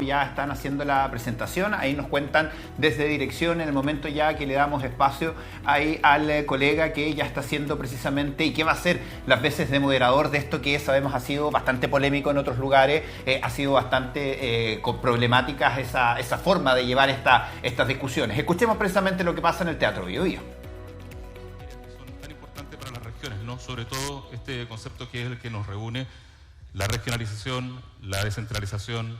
Ya están haciendo la presentación, ahí nos cuentan desde dirección en el momento ya que le damos espacio ahí al colega que ya está haciendo precisamente y que va a ser las veces de moderador de esto que sabemos ha sido bastante polémico en otros lugares, ha sido bastante con problemáticas esa forma de llevar estas discusiones. Escuchemos precisamente lo que pasa en el Teatro Bío Bío. Son tan importantes para las regiones, ¿no? Sobre todo este concepto que es el que nos reúne, la regionalización, la descentralización,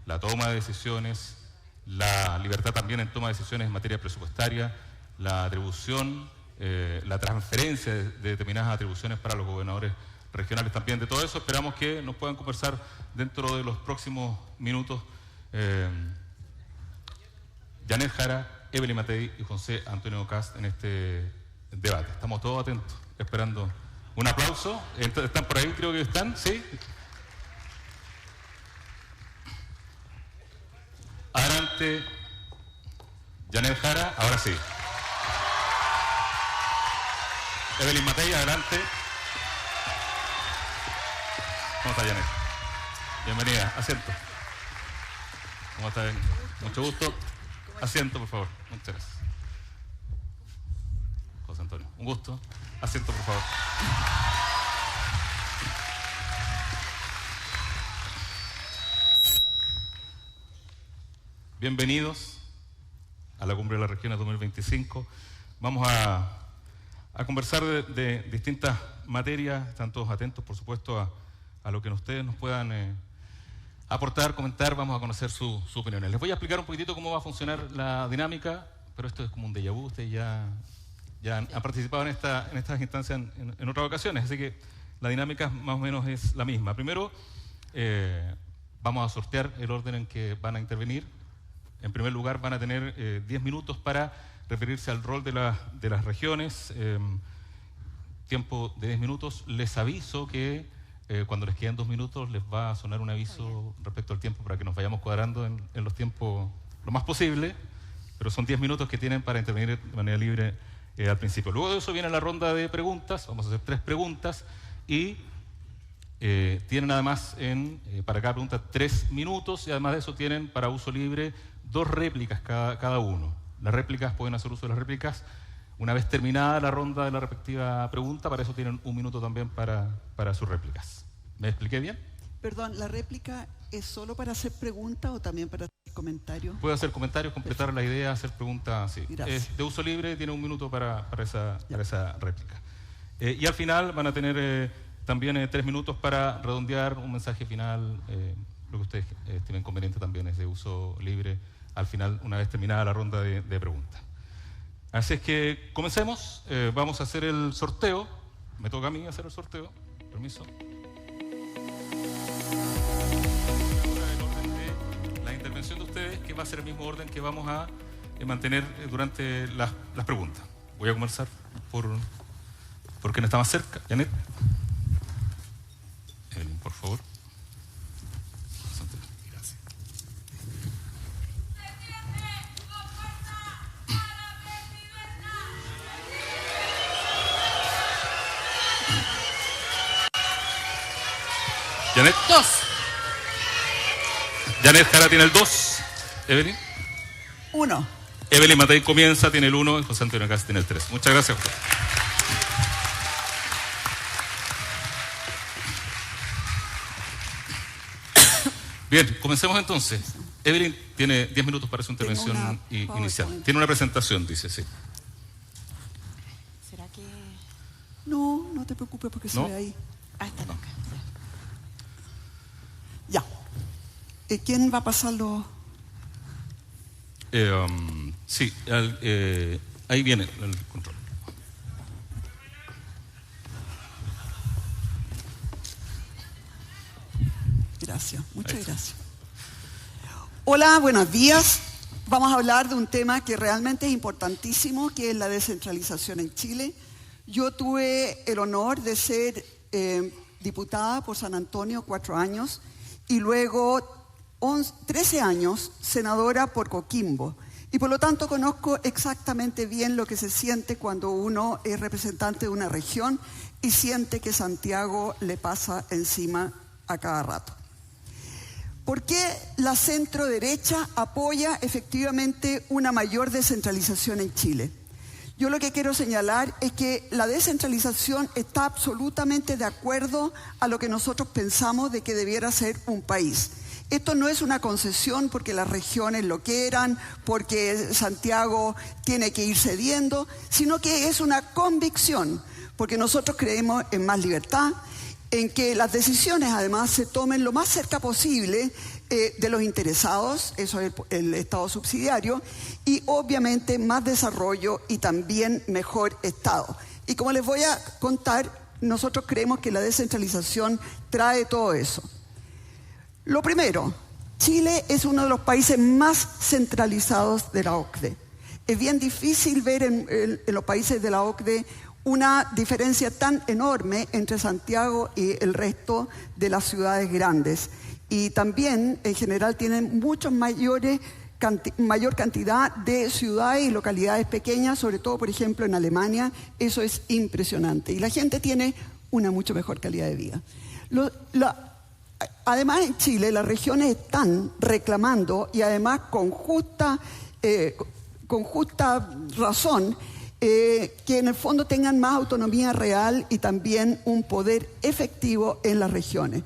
la toma de decisiones, la libertad también en toma de decisiones en materia presupuestaria, la atribución, la transferencia de determinadas atribuciones para los gobernadores regionales también. De todo eso esperamos que nos puedan conversar dentro de los próximos minutos Janet Jara, Evelyn Matei y José Antonio Kast en este debate. Estamos todos atentos, esperando un aplauso. ¿Están por ahí? Creo que están, ¿sí? Adelante, Janet Jara, ahora sí. Evelyn Matei, adelante. ¿Cómo está, Janet? Bienvenida, asiento. ¿Cómo está? Mucho gusto. Asiento, por favor. Muchas gracias. José Antonio, un gusto. Asiento, por favor. Bienvenidos a la Cumbre de las Regiones 2025. Vamos a conversar de distintas materias. Están todos atentos, por supuesto, a lo que ustedes nos puedan aportar, comentar. Vamos a conocer sus opiniones. Les voy a explicar un poquitito cómo va a funcionar la dinámica, pero esto es como un déjà vu. Ustedes ya han participado en estas instancias en otras ocasiones, así que la dinámica más o menos es la misma. Primero, vamos a sortear el orden en que van a intervenir. En primer lugar, van a tener 10 minutos para referirse al rol de las regiones. Tiempo de 10 minutos. Les aviso que cuando les queden 2 minutos les va a sonar un aviso respecto al tiempo para que nos vayamos cuadrando en los tiempos lo más posible, pero son 10 minutos que tienen para intervenir de manera libre al principio. Luego de eso viene la ronda de preguntas. Vamos a hacer 3 preguntas y tienen además para cada pregunta 3 minutos y además de eso tienen para uso libre 2 réplicas cada uno. Las réplicas pueden hacer uso de las réplicas una vez terminada la ronda de la respectiva pregunta. Para eso tienen 1 minuto también para sus réplicas. ¿Me expliqué bien? Perdón, ¿la réplica es solo para hacer preguntas o también para hacer comentarios? Puede hacer comentarios, completar la idea, hacer preguntas, sí. Gracias. De uso libre, tiene 1 minuto para esa réplica. Y al final van a tener también 3 minutos para redondear un mensaje final. Lo que ustedes estimen conveniente también es de uso libre al final, una vez terminada la ronda de preguntas. Así es que comencemos. Vamos a hacer el sorteo. Me toca a mí hacer el sorteo. Permiso. El orden de la intervención de ustedes, que va a ser el mismo orden que vamos a mantener durante las preguntas. Voy a comenzar por quien está más cerca. Janet. Evelyn, por favor. Gracias. Janet. 2. Janet Jara tiene el 2. Evelyn. 1. Evelyn Matei comienza, tiene el 1 y José Antonio Kast tiene el 3. Muchas gracias. Bien, comencemos entonces. Evelyn tiene 10 minutos para su intervención inicial. Tiene una presentación, dice, sí. ¿Será que...? No, no te preocupes porque se ve ahí. Ah, está acá. Ya. ¿Quién va a pasarlo? Sí, ahí viene el control. Gracias, muchas gracias. Hola, buenos días. Vamos a hablar de un tema que realmente es importantísimo, que es la descentralización en Chile. Yo tuve el honor de ser diputada por San Antonio 4 años y luego 13 años senadora por Coquimbo. Y por lo tanto conozco exactamente bien lo que se siente cuando uno es representante de una región y siente que Santiago le pasa encima a cada rato. ¿Por qué la centro-derecha apoya efectivamente una mayor descentralización en Chile? Yo lo que quiero señalar es que la descentralización está absolutamente de acuerdo a lo que nosotros pensamos de que debiera ser un país. Esto no es una concesión porque las regiones lo quieran, porque Santiago tiene que ir cediendo, sino que es una convicción, porque nosotros creemos en más libertad, en que las decisiones además se tomen lo más cerca posible de los interesados, eso es el Estado subsidiario, y obviamente más desarrollo y también mejor Estado. Y como les voy a contar, nosotros creemos que la descentralización trae todo eso. Lo primero, Chile es uno de los países más centralizados de la OCDE. Es bien difícil ver en los países de la OCDE una diferencia tan enorme entre Santiago y el resto de las ciudades grandes. Y también, en general, tienen mayor cantidad de ciudades y localidades pequeñas, sobre todo, por ejemplo, en Alemania. Eso es impresionante. Y la gente tiene una mucho mejor calidad de vida. Además, en Chile, las regiones están reclamando, y además con justa razón, que en el fondo tengan más autonomía real y también un poder efectivo en las regiones.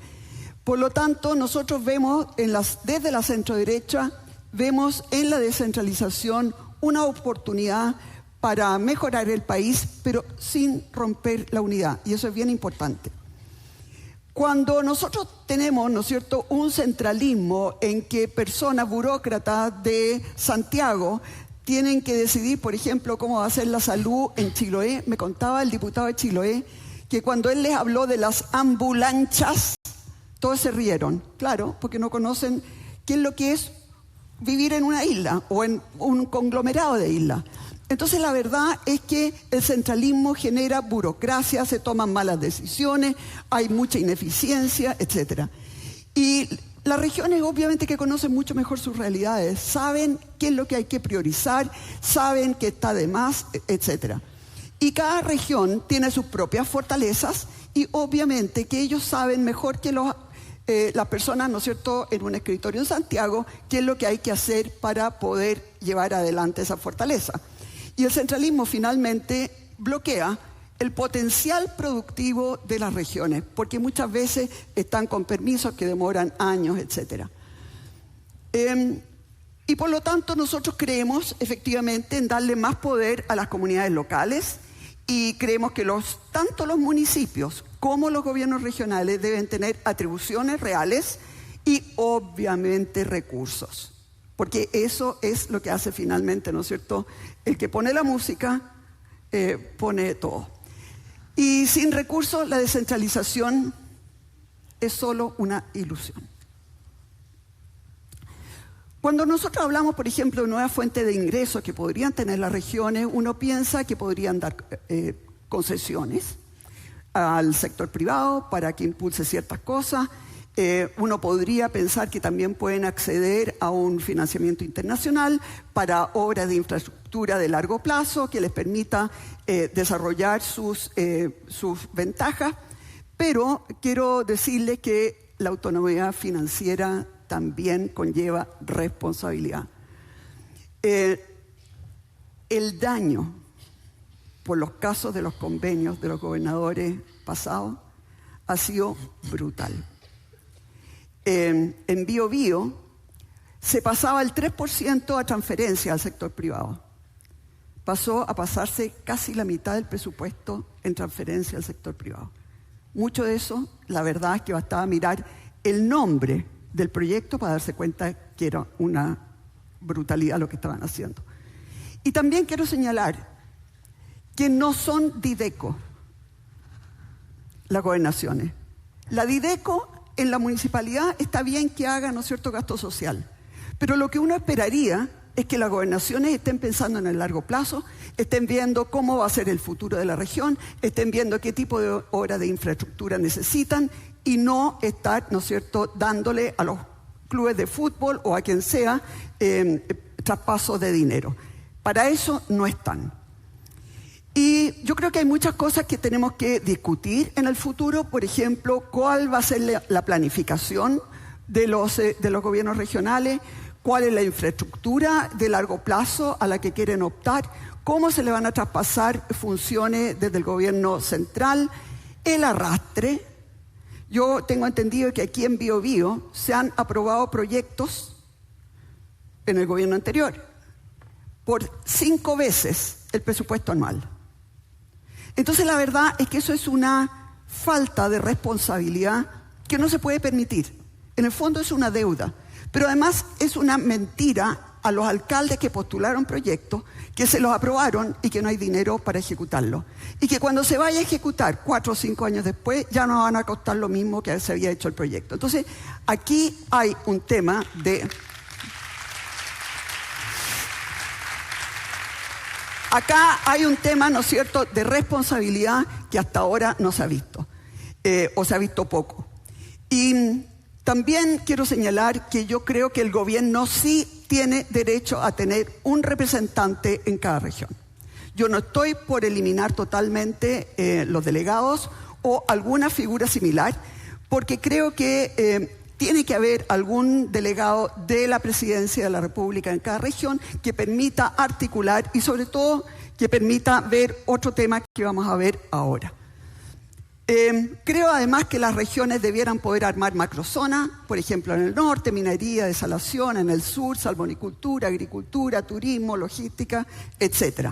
Por lo tanto, nosotros vemos desde la centroderecha, vemos en la descentralización una oportunidad para mejorar el país, pero sin romper la unidad, y eso es bien importante. Cuando nosotros tenemos, ¿no es cierto?, un centralismo en que personas burócratas de Santiago tienen que decidir, por ejemplo, cómo va a ser la salud en Chiloé. Me contaba el diputado de Chiloé que cuando él les habló de las ambulancias, todos se rieron. Claro, porque no conocen qué es lo que es vivir en una isla o en un conglomerado de islas. Entonces la verdad es que el centralismo genera burocracia, se toman malas decisiones, hay mucha ineficiencia, etc. Y las regiones obviamente que conocen mucho mejor sus realidades, saben qué es lo que hay que priorizar, saben qué está de más, etc. Y cada región tiene sus propias fortalezas y obviamente que ellos saben mejor que las personas, ¿no es cierto?, en un escritorio en Santiago, qué es lo que hay que hacer para poder llevar adelante esa fortaleza. Y el centralismo finalmente bloquea el potencial productivo de las regiones, porque muchas veces están con permisos que demoran años, etc. Y por lo tanto nosotros creemos efectivamente en darle más poder a las comunidades locales y creemos que tanto los municipios como los gobiernos regionales deben tener atribuciones reales y obviamente recursos. Porque eso es lo que hace finalmente, ¿no es cierto? El que pone la música, pone todo. Y sin recursos, la descentralización es solo una ilusión. Cuando nosotros hablamos, por ejemplo, de nuevas fuentes de ingresos que podrían tener las regiones, uno piensa que podrían dar concesiones al sector privado para que impulse ciertas cosas. Uno podría pensar que también pueden acceder a un financiamiento internacional para obras de infraestructura de largo plazo que les permita desarrollar sus ventajas, pero quiero decirles que la autonomía financiera también conlleva responsabilidad. El daño por los casos de los convenios de los gobernadores pasados ha sido brutal. En Biobío se pasaba el 3% a transferencia al sector privado. Pasó a pasarse casi la mitad del presupuesto en transferencia al sector privado. Mucho de eso, la verdad es que bastaba mirar el nombre del proyecto para darse cuenta que era una brutalidad lo que estaban haciendo. Y también quiero señalar que no son Dideco las gobernaciones. La Dideco en la municipalidad está bien que haga, ¿no es cierto?, gasto social. Pero lo que uno esperaría es que las gobernaciones estén pensando en el largo plazo, estén viendo cómo va a ser el futuro de la región, estén viendo qué tipo de obra de infraestructura necesitan y no estar, ¿no es cierto?, dándole a los clubes de fútbol o a quien sea traspasos de dinero. Para eso no están. Y yo creo que hay muchas cosas que tenemos que discutir en el futuro. Por ejemplo, cuál va a ser la planificación de los gobiernos regionales, cuál es la infraestructura de largo plazo a la que quieren optar, cómo se le van a traspasar funciones desde el gobierno central, el arrastre. Yo tengo entendido que aquí en Biobío se han aprobado proyectos en el gobierno anterior por 5 veces el presupuesto anual. Entonces la verdad es que eso es una falta de responsabilidad que no se puede permitir. En el fondo es una deuda, pero además es una mentira a los alcaldes que postularon proyectos, que se los aprobaron y que no hay dinero para ejecutarlo. Y que cuando se vaya a ejecutar 4 o 5 años después ya no van a costar lo mismo que se había hecho el proyecto. Entonces, aquí hay un tema de... Acá hay un tema, ¿no es cierto?, de responsabilidad que hasta ahora no se ha visto, o se ha visto poco. Y también quiero señalar que yo creo que el gobierno sí tiene derecho a tener un representante en cada región. Yo no estoy por eliminar totalmente los delegados o alguna figura similar, porque creo que tiene que haber algún delegado de la Presidencia de la República en cada región que permita articular y sobre todo que permita ver otro tema que vamos a ver ahora. Creo además que las regiones debieran poder armar macrozonas, por ejemplo en el norte, minería, desalación, en el sur, salmonicultura, agricultura, turismo, logística, etc.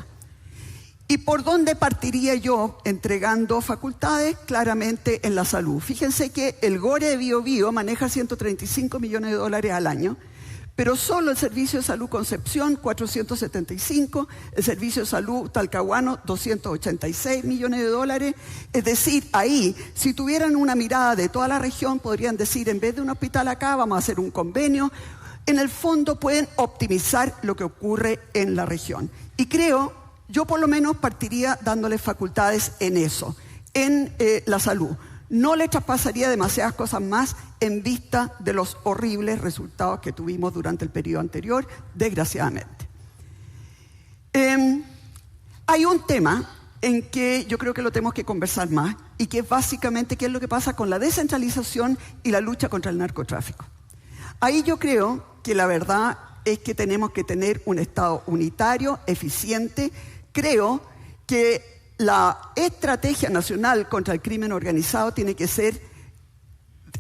¿Y por dónde partiría yo entregando facultades? Claramente en la salud. Fíjense que el GORE de Biobío maneja 135 millones de dólares al año, pero solo el Servicio de Salud Concepción, 475, el Servicio de Salud Talcahuano, 286 millones de dólares. Es decir, ahí, si tuvieran una mirada de toda la región, podrían decir, en vez de un hospital acá, vamos a hacer un convenio. En el fondo pueden optimizar lo que ocurre en la región. Y creo, yo por lo menos partiría dándoles facultades en eso, en la salud. No le traspasaría demasiadas cosas más en vista de los horribles resultados que tuvimos durante el periodo anterior, desgraciadamente. Hay un tema en que yo creo que lo tenemos que conversar más y que es básicamente qué es lo que pasa con la descentralización y la lucha contra el narcotráfico. Ahí yo creo que la verdad es que tenemos que tener un Estado unitario, eficiente. Creo que la estrategia nacional contra el crimen organizado tiene que ser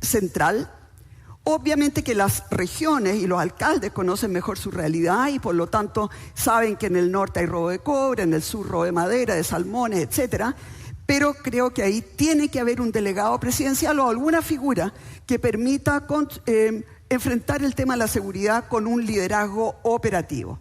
central. Obviamente que las regiones y los alcaldes conocen mejor su realidad y por lo tanto saben que en el norte hay robo de cobre, en el sur robo de madera, de salmones, etcétera. Pero creo que ahí tiene que haber un delegado presidencial o alguna figura que permita enfrentar el tema de la seguridad con un liderazgo operativo.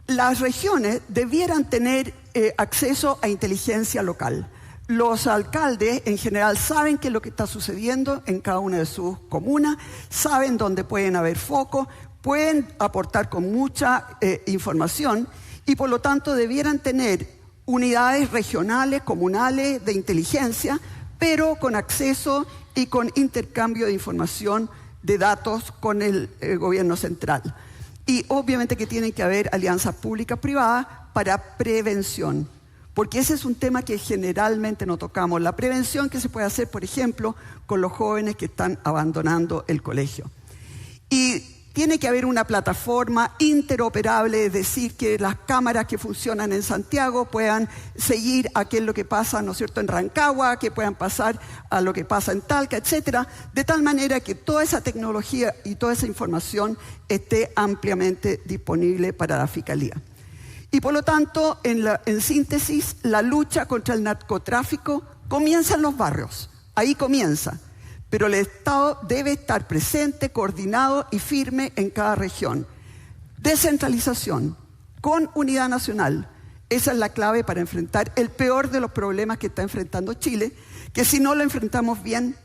Las regiones debieran tener acceso a inteligencia local. Los alcaldes en general saben qué es lo que está sucediendo en cada una de sus comunas, saben dónde pueden haber focos, pueden aportar con mucha información y por lo tanto debieran tener unidades regionales, comunales de inteligencia, pero con acceso y con intercambio de información de datos con el gobierno central. Y obviamente que tienen que haber alianzas públicas-privadas para prevención, porque ese es un tema que generalmente no tocamos. La prevención que se puede hacer, por ejemplo, con los jóvenes que están abandonando el colegio. Y tiene que haber una plataforma interoperable, es decir, que las cámaras que funcionan en Santiago puedan seguir a qué es lo que pasa, ¿no es cierto?, en Rancagua, que puedan pasar a lo que pasa en Talca, etcétera, de tal manera que toda esa tecnología y toda esa información esté ampliamente disponible para la Fiscalía. Y por lo tanto, en síntesis, la lucha contra el narcotráfico comienza en los barrios, ahí comienza. Pero el Estado debe estar presente, coordinado y firme en cada región. Descentralización con unidad nacional. Esa es la clave para enfrentar el peor de los problemas que está enfrentando Chile, que si no lo enfrentamos bien,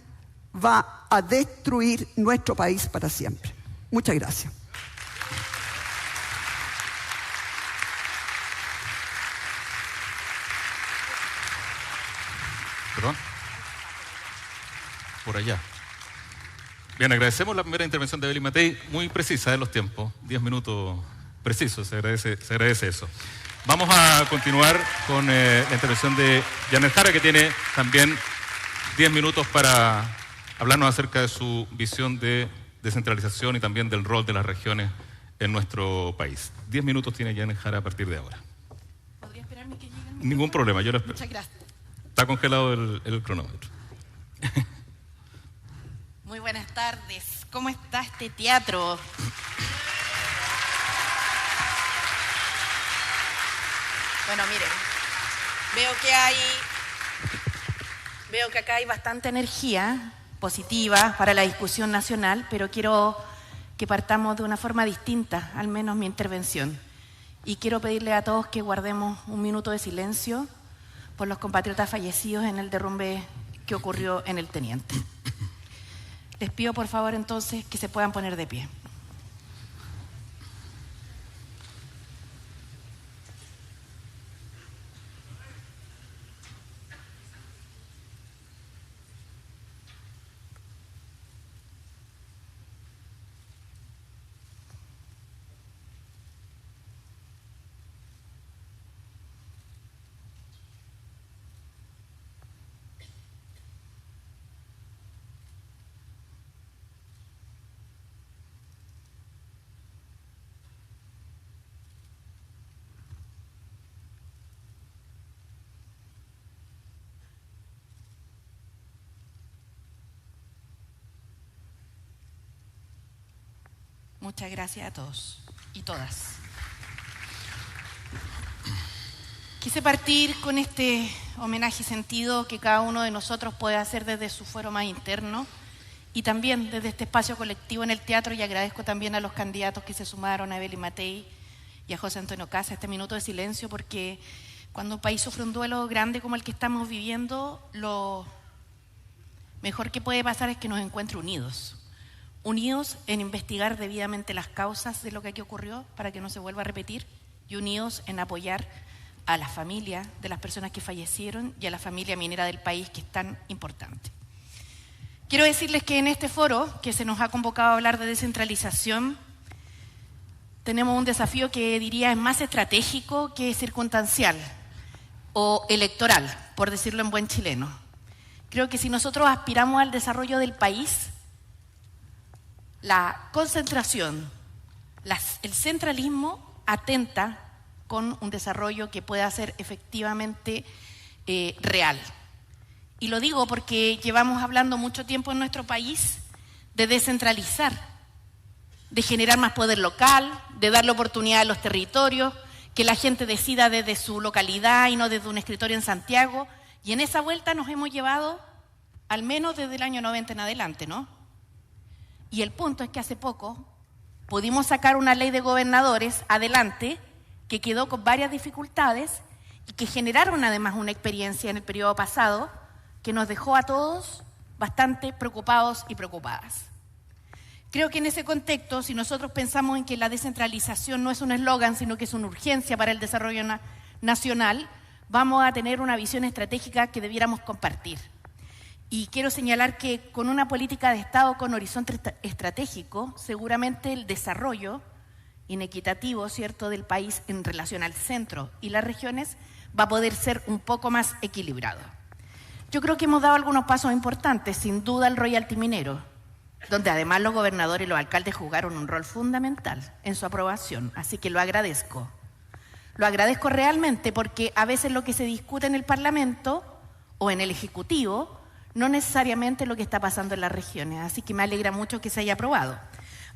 va a destruir nuestro país para siempre. Muchas gracias. ¿Perdón? Por allá. Bien, agradecemos la primera intervención de Evelyn Matei, muy precisa de los tiempos, 10 minutos precisos, se agradece eso. Vamos a continuar con la intervención de Janet Jara, que tiene también 10 minutos para hablarnos acerca de su visión de descentralización y también del rol de las regiones en nuestro país. 10 minutos tiene Janet Jara a partir de ahora. ¿Podría esperarme que llegue el Ningún micrófono? problema, yo lo espero. Muchas gracias. Está congelado el cronómetro. Muy buenas tardes. ¿Cómo está este teatro? Bueno, miren, veo que acá hay bastante energía positiva para la discusión nacional, pero quiero que partamos de una forma distinta, al menos mi intervención. Y quiero pedirle a todos que guardemos un minuto de silencio por los compatriotas fallecidos en el derrumbe que ocurrió en el Teniente. Les pido por favor entonces que se puedan poner de pie. Muchas gracias a todos y todas. Quise partir con este homenaje sentido que cada uno de nosotros puede hacer desde su fuero más interno y también desde este espacio colectivo en el teatro, y agradezco también a los candidatos que se sumaron, a Evelyn Matei y a José Antonio Casa, este minuto de silencio, porque cuando un país sufre un duelo grande como el que estamos viviendo, lo mejor que puede pasar es que nos encuentre unidos en investigar debidamente las causas de lo que aquí ocurrió para que no se vuelva a repetir, y unidos en apoyar a la familia de las personas que fallecieron y a la familia minera del país, que es tan importante. Quiero decirles que en este foro, que se nos ha convocado a hablar de descentralización, tenemos un desafío que diría es más estratégico que circunstancial o electoral, por decirlo en buen chileno. Creo que si nosotros aspiramos al desarrollo del país, la concentración, el centralismo atenta con un desarrollo que pueda ser efectivamente real. Y lo digo porque llevamos hablando mucho tiempo en nuestro país de descentralizar, de generar más poder local, de darle oportunidad a los territorios, que la gente decida desde su localidad y no desde un escritorio en Santiago. Y en esa vuelta nos hemos llevado al menos desde el año 90 en adelante, ¿no? Y el punto es que hace poco pudimos sacar una ley de gobernadores adelante que quedó con varias dificultades y que generaron además una experiencia en el periodo pasado que nos dejó a todos bastante preocupados y preocupadas. Creo que en ese contexto, si nosotros pensamos en que la descentralización no es un eslogan, sino que es una urgencia para el desarrollo nacional, vamos a tener una visión estratégica que debiéramos compartir. Y quiero señalar que con una política de Estado con horizonte estratégico, seguramente el desarrollo inequitativo, ¿cierto?, del país en relación al centro y las regiones va a poder ser un poco más equilibrado. Yo creo que hemos dado algunos pasos importantes, sin duda el royalty minero, donde además los gobernadores y los alcaldes jugaron un rol fundamental en su aprobación, así que lo agradezco. Lo agradezco realmente porque a veces lo que se discute en el Parlamento o en el Ejecutivo no necesariamente lo que está pasando en las regiones, así que me alegra mucho que se haya aprobado.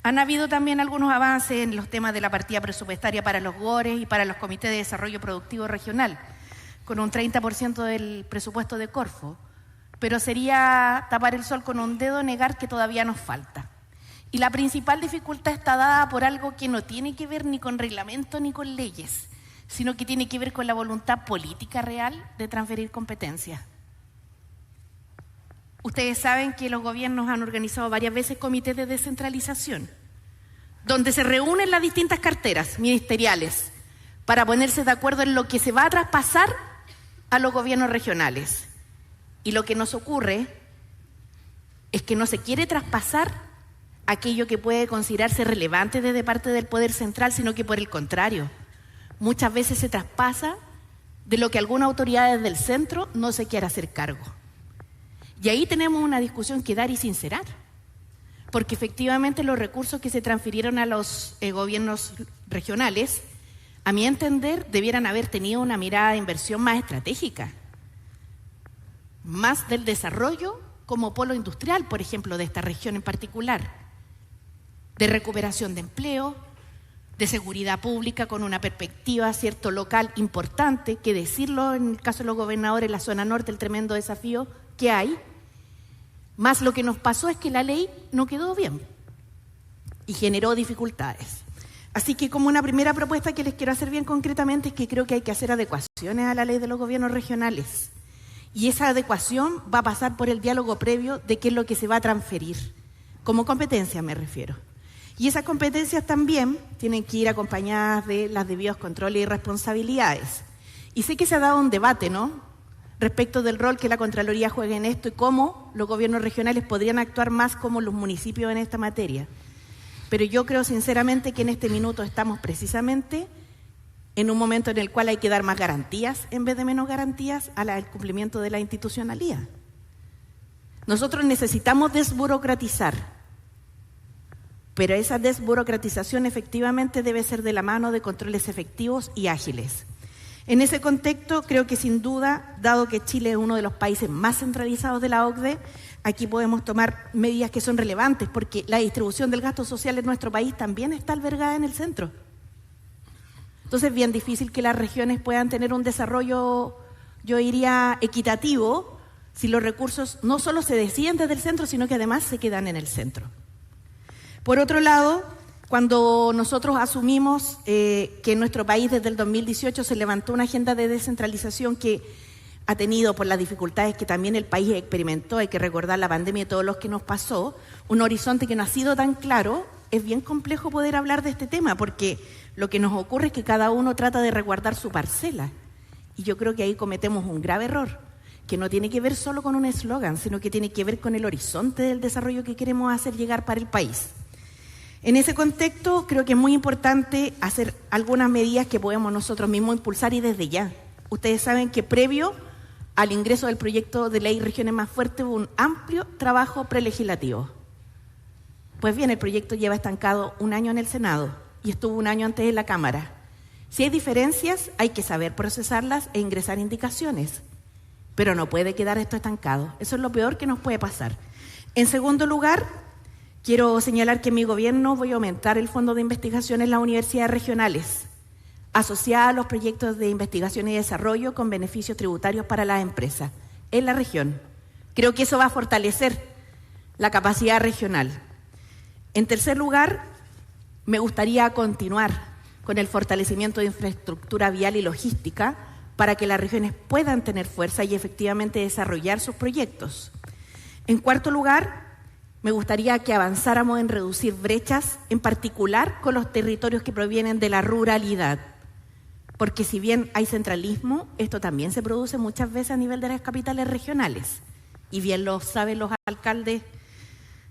Han habido también algunos avances en los temas de la partida presupuestaria para los GORES y para los comités de desarrollo productivo regional, con un 30% del presupuesto de Corfo, pero sería tapar el sol con un dedo negar que todavía nos falta. Y la principal dificultad está dada por algo que no tiene que ver ni con reglamento ni con leyes, sino que tiene que ver con la voluntad política real de transferir competencias. Ustedes saben que los gobiernos han organizado varias veces comités de descentralización, donde se reúnen las distintas carteras ministeriales para ponerse de acuerdo en lo que se va a traspasar a los gobiernos regionales. Y lo que nos ocurre es que no se quiere traspasar aquello que puede considerarse relevante desde parte del poder central, sino que por el contrario, muchas veces se traspasa de lo que algunas autoridades del centro no se quiere hacer cargo. Y ahí tenemos una discusión que dar y sincerar, porque efectivamente los recursos que se transfirieron a los gobiernos regionales, a mi entender, debieran haber tenido una mirada de inversión más estratégica, más del desarrollo como polo industrial, por ejemplo, de esta región en particular, de recuperación de empleo, de seguridad pública con una perspectiva, cierto, local importante, que decirlo en el caso de los gobernadores, la zona norte, el tremendo desafío que hay, más lo que nos pasó es que la ley no quedó bien y generó dificultades. Así que como una primera propuesta que les quiero hacer bien concretamente es que creo que hay que hacer adecuaciones a la ley de los gobiernos regionales. Y esa adecuación va a pasar por el diálogo previo de qué es lo que se va a transferir, como competencia me refiero. Y esas competencias también tienen que ir acompañadas de las debidos controles y responsabilidades. Y sé que se ha dado un debate, ¿no?, respecto del rol que la Contraloría juega en esto y cómo los gobiernos regionales podrían actuar más como los municipios en esta materia. Pero yo creo sinceramente que en este minuto estamos precisamente en un momento en el cual hay que dar más garantías en vez de menos garantías al cumplimiento de la institucionalidad. Nosotros necesitamos desburocratizar, pero esa desburocratización efectivamente debe ser de la mano de controles efectivos y ágiles. En ese contexto, creo que sin duda, dado que Chile es uno de los países más centralizados de la OCDE, aquí podemos tomar medidas que son relevantes, porque la distribución del gasto social en nuestro país también está albergada en el centro. Entonces es bien difícil que las regiones puedan tener un desarrollo, yo diría, equitativo, si los recursos no solo se deciden desde el centro, sino que además se quedan en el centro. Por otro lado, cuando nosotros asumimos que en nuestro país desde el 2018 se levantó una agenda de descentralización que ha tenido, por las dificultades que también el país experimentó, hay que recordar la pandemia y todo lo que nos pasó, un horizonte que no ha sido tan claro, es bien complejo poder hablar de este tema, porque lo que nos ocurre es que cada uno trata de resguardar su parcela. Y yo creo que ahí cometemos un grave error, que no tiene que ver solo con un eslogan, sino que tiene que ver con el horizonte del desarrollo que queremos hacer llegar para el país. En ese contexto, creo que es muy importante hacer algunas medidas que podemos nosotros mismos impulsar y desde ya. Ustedes saben que previo al ingreso del proyecto de ley Regiones Más Fuertes hubo un amplio trabajo prelegislativo. Pues bien, el proyecto lleva estancado 1 año en el Senado y estuvo 1 año antes en la Cámara. Si hay diferencias, hay que saber procesarlas e ingresar indicaciones, pero no puede quedar esto estancado. Eso es lo peor que nos puede pasar. En segundo lugar, quiero señalar que en mi gobierno voy a aumentar el fondo de investigación en las universidades regionales, asociada a los proyectos de investigación y desarrollo con beneficios tributarios para las empresas en la región. Creo que eso va a fortalecer la capacidad regional. En tercer lugar, me gustaría continuar con el fortalecimiento de infraestructura vial y logística para que las regiones puedan tener fuerza y efectivamente desarrollar sus proyectos. En cuarto lugar, me gustaría que avanzáramos en reducir brechas, en particular con los territorios que provienen de la ruralidad. Porque si bien hay centralismo, esto también se produce muchas veces a nivel de las capitales regionales. Y bien lo saben los alcaldes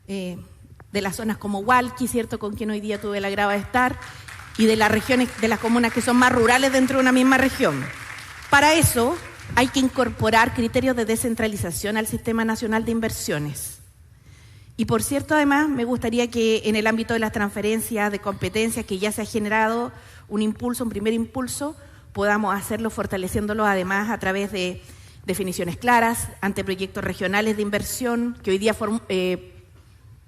de las zonas como Hualqui, ¿cierto?, con quien hoy día tuve el agrado de estar, y de las regiones, de las comunas que son más rurales dentro de una misma región. Para eso hay que incorporar criterios de descentralización al Sistema Nacional de Inversiones. Y por cierto, además, me gustaría que en el ámbito de las transferencias de competencias que ya se ha generado un impulso, un primer impulso, podamos hacerlo fortaleciéndolo además a través de definiciones claras, ante proyectos regionales de inversión que hoy día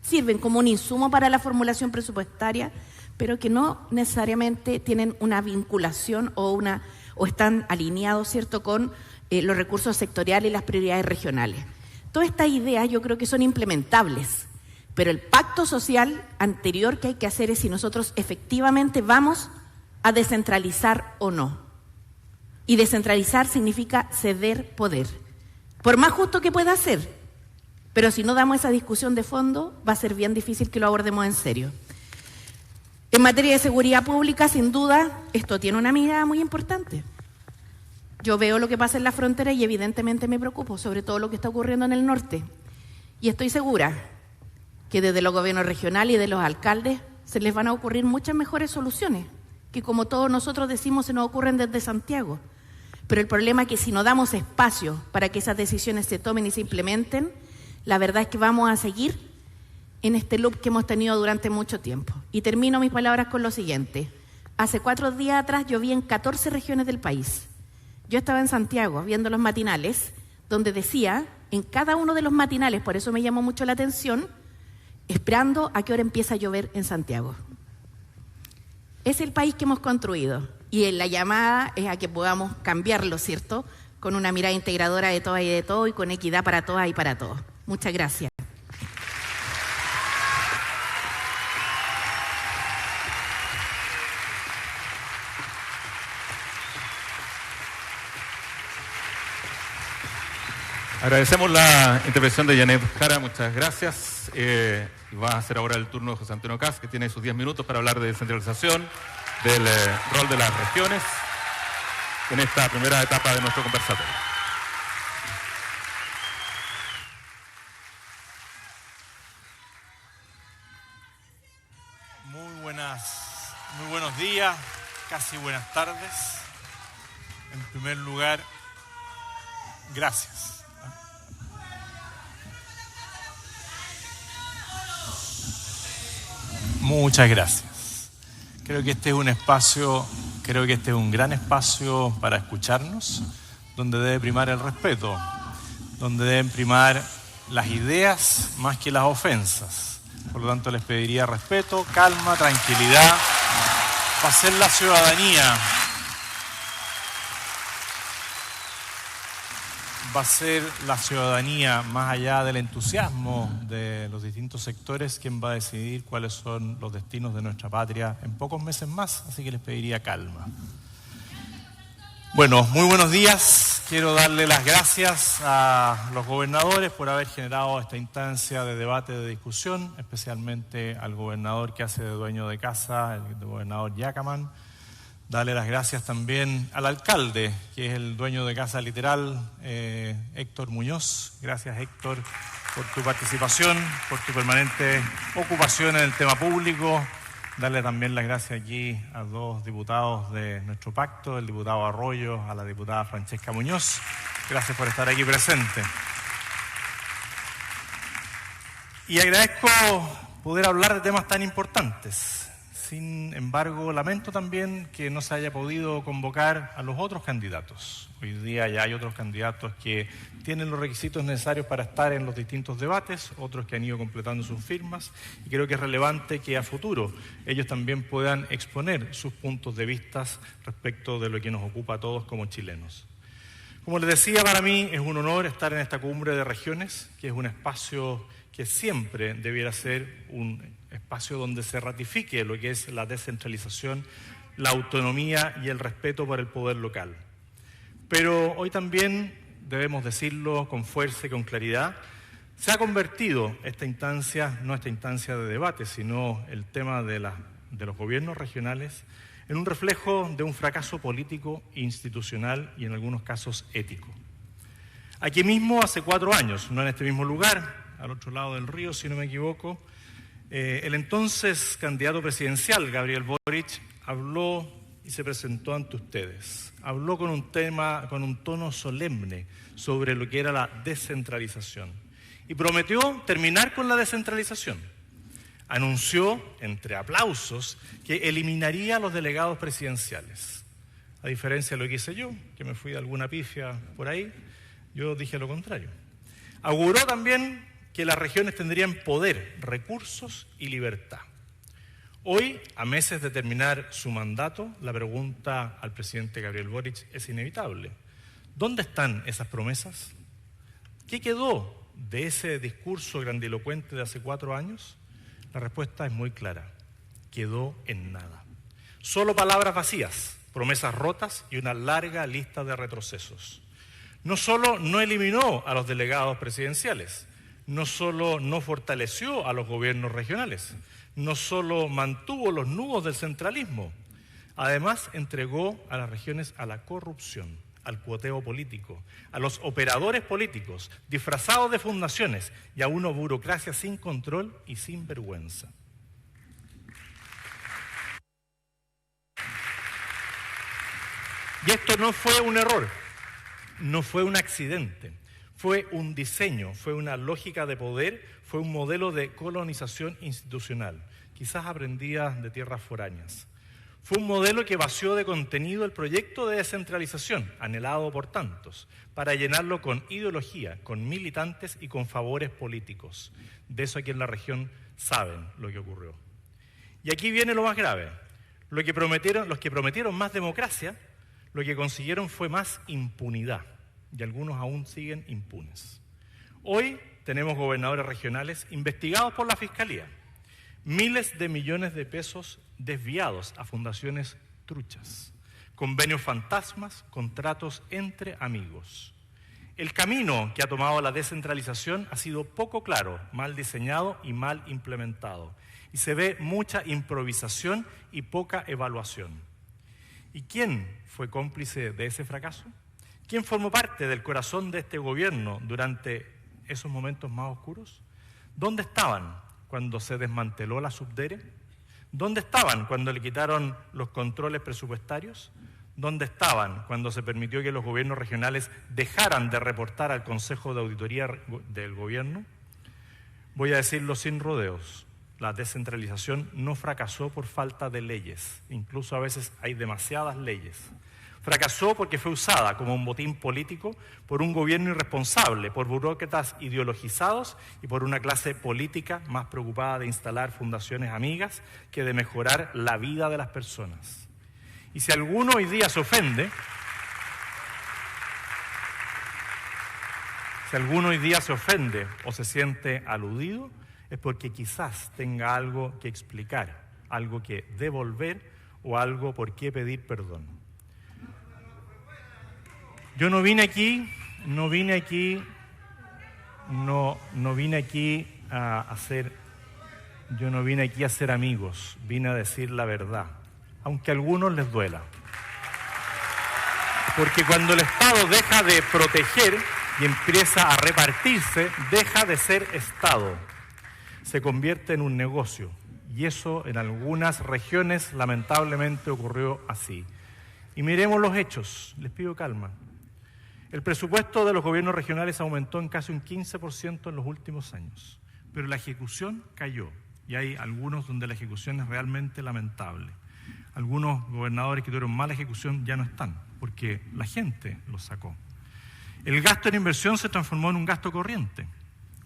sirven como un insumo para la formulación presupuestaria, pero que no necesariamente tienen una vinculación o están alineados, ¿cierto?, con los recursos sectoriales y las prioridades regionales. Todas estas ideas yo creo que son implementables, pero el pacto social anterior que hay que hacer es si nosotros efectivamente vamos a descentralizar o no. Y descentralizar significa ceder poder, por más justo que pueda ser, pero si no damos esa discusión de fondo, va a ser bien difícil que lo abordemos en serio. En materia de seguridad pública, sin duda, esto tiene una mirada muy importante. Yo veo lo que pasa en la frontera y evidentemente me preocupo, sobre todo lo que está ocurriendo en el norte. Y estoy segura que desde los gobiernos regionales y de los alcaldes se les van a ocurrir muchas mejores soluciones, que como todos nosotros decimos se nos ocurren desde Santiago. Pero el problema es que si no damos espacio para que esas decisiones se tomen y se implementen, La verdad es que vamos a seguir en este loop que hemos tenido durante mucho tiempo. Y termino mis palabras con lo siguiente. Hace 4 días atrás yo vi en 14 regiones del país. Yo estaba en Santiago viendo los matinales, donde decía, en cada uno de los matinales, por eso me llamó mucho la atención, esperando a qué hora empieza a llover en Santiago. Es el país que hemos construido y la llamada es a que podamos cambiarlo, ¿cierto? Con una mirada integradora de todas y de todo y con equidad para todas y para todos. Muchas gracias. Agradecemos la intervención de Janet Jara, muchas gracias. Va a ser ahora el turno de José Antonio Kast, que tiene sus 10 minutos para hablar de descentralización, del rol de las regiones en esta primera etapa de nuestro conversatorio. Muy buenos días, casi buenas tardes. En primer lugar, gracias. Muchas gracias. Creo que este es un gran espacio para escucharnos, donde debe primar el respeto, donde deben primar las ideas más que las ofensas. Por lo tanto, les pediría respeto, calma, tranquilidad, para hacer la ciudadanía. Va a ser la ciudadanía, más allá del entusiasmo de los distintos sectores, quien va a decidir cuáles son los destinos de nuestra patria en pocos meses más, así que les pediría calma. Bueno, muy buenos días. Quiero darle las gracias a los gobernadores por haber generado esta instancia de debate, de discusión, especialmente al gobernador que hace de dueño de casa, el gobernador Yacaman. Darle las gracias también al alcalde, que es el dueño de casa literal, Héctor Muñoz. Gracias, Héctor, por tu participación, por tu permanente ocupación en el tema público. Darle también las gracias aquí a 2 diputados de nuestro pacto, el diputado Arroyo, a la diputada Francesca Muñoz. Gracias por estar aquí presente. Y agradezco poder hablar de temas tan importantes. Sin embargo, lamento también que no se haya podido convocar a los otros candidatos. Hoy día ya hay otros candidatos que tienen los requisitos necesarios para estar en los distintos debates, otros que han ido completando sus firmas, y creo que es relevante que a futuro ellos también puedan exponer sus puntos de vista respecto de lo que nos ocupa a todos como chilenos. Como les decía, para mí es un honor estar en esta cumbre de regiones, que es un espacio que siempre debiera ser un espacio donde se ratifique lo que es la descentralización, la autonomía y el respeto por el poder local. Pero hoy también, debemos decirlo con fuerza y con claridad, se ha convertido esta instancia, no esta instancia de debate, sino el tema de los gobiernos regionales, en un reflejo de un fracaso político, institucional y en algunos casos ético. Aquí mismo, hace 4 años, no en este mismo lugar, al otro lado del río, si no me equivoco, el entonces candidato presidencial, Gabriel Boric, habló y se presentó ante ustedes. Habló con un tono solemne sobre lo que era la descentralización y prometió terminar con la descentralización. Anunció, entre aplausos, que eliminaría a los delegados presidenciales. A diferencia de lo que hice yo, que me fui de alguna pifia por ahí, yo dije lo contrario. Auguró también que las regiones tendrían poder, recursos y libertad. Hoy, a meses de terminar su mandato, la pregunta al presidente Gabriel Boric es inevitable. ¿Dónde están esas promesas? ¿Qué quedó de ese discurso grandilocuente de hace 4 años? La respuesta es muy clara. Quedó en nada. Solo palabras vacías, promesas rotas y una larga lista de retrocesos. No solo no eliminó a los delegados presidenciales, no solo no fortaleció a los gobiernos regionales, no solo mantuvo los nudos del centralismo, además entregó a las regiones a la corrupción, al cuoteo político, a los operadores políticos disfrazados de fundaciones y a una burocracia sin control y sin vergüenza. Y esto no fue un error, no fue un accidente. Fue un diseño, fue una lógica de poder, fue un modelo de colonización institucional, quizás aprendida de tierras foráneas. Fue un modelo que vació de contenido el proyecto de descentralización, anhelado por tantos, para llenarlo con ideología, con militantes y con favores políticos. De eso aquí en la región saben lo que ocurrió. Y aquí viene lo más grave. Los que prometieron más democracia, lo que consiguieron fue más impunidad. Y algunos aún siguen impunes. Hoy tenemos gobernadores regionales investigados por la Fiscalía. Miles de millones de pesos desviados a fundaciones truchas. Convenios fantasmas, contratos entre amigos. El camino que ha tomado la descentralización ha sido poco claro, mal diseñado y mal implementado. Y se ve mucha improvisación y poca evaluación. ¿Y quién fue cómplice de ese fracaso? ¿Quién formó parte del corazón de este gobierno durante esos momentos más oscuros? ¿Dónde estaban cuando se desmanteló la Subdere? ¿Dónde estaban cuando le quitaron los controles presupuestarios? ¿Dónde estaban cuando se permitió que los gobiernos regionales dejaran de reportar al Consejo de Auditoría del Gobierno? Voy a decirlo sin rodeos. La descentralización no fracasó por falta de leyes. Incluso a veces hay demasiadas leyes. Fracasó porque fue usada como un botín político por un gobierno irresponsable, por burócratas ideologizados y por una clase política más preocupada de instalar fundaciones amigas que de mejorar la vida de las personas. Y si alguno hoy día se ofende, o se siente aludido, es porque quizás tenga algo que explicar, algo que devolver o algo por qué pedir perdón. Yo no vine aquí a hacer amigos, vine a decir la verdad, aunque a algunos les duela. Porque cuando el Estado deja de proteger y empieza a repartirse, deja de ser Estado, se convierte en un negocio. Y eso en algunas regiones lamentablemente ocurrió así. Y miremos los hechos, les pido calma. El presupuesto de los gobiernos regionales aumentó en casi un 15% en los últimos años, pero la ejecución cayó, y hay algunos donde la ejecución es realmente lamentable. Algunos gobernadores que tuvieron mala ejecución ya no están, porque la gente los sacó. El gasto en inversión se transformó en un gasto corriente.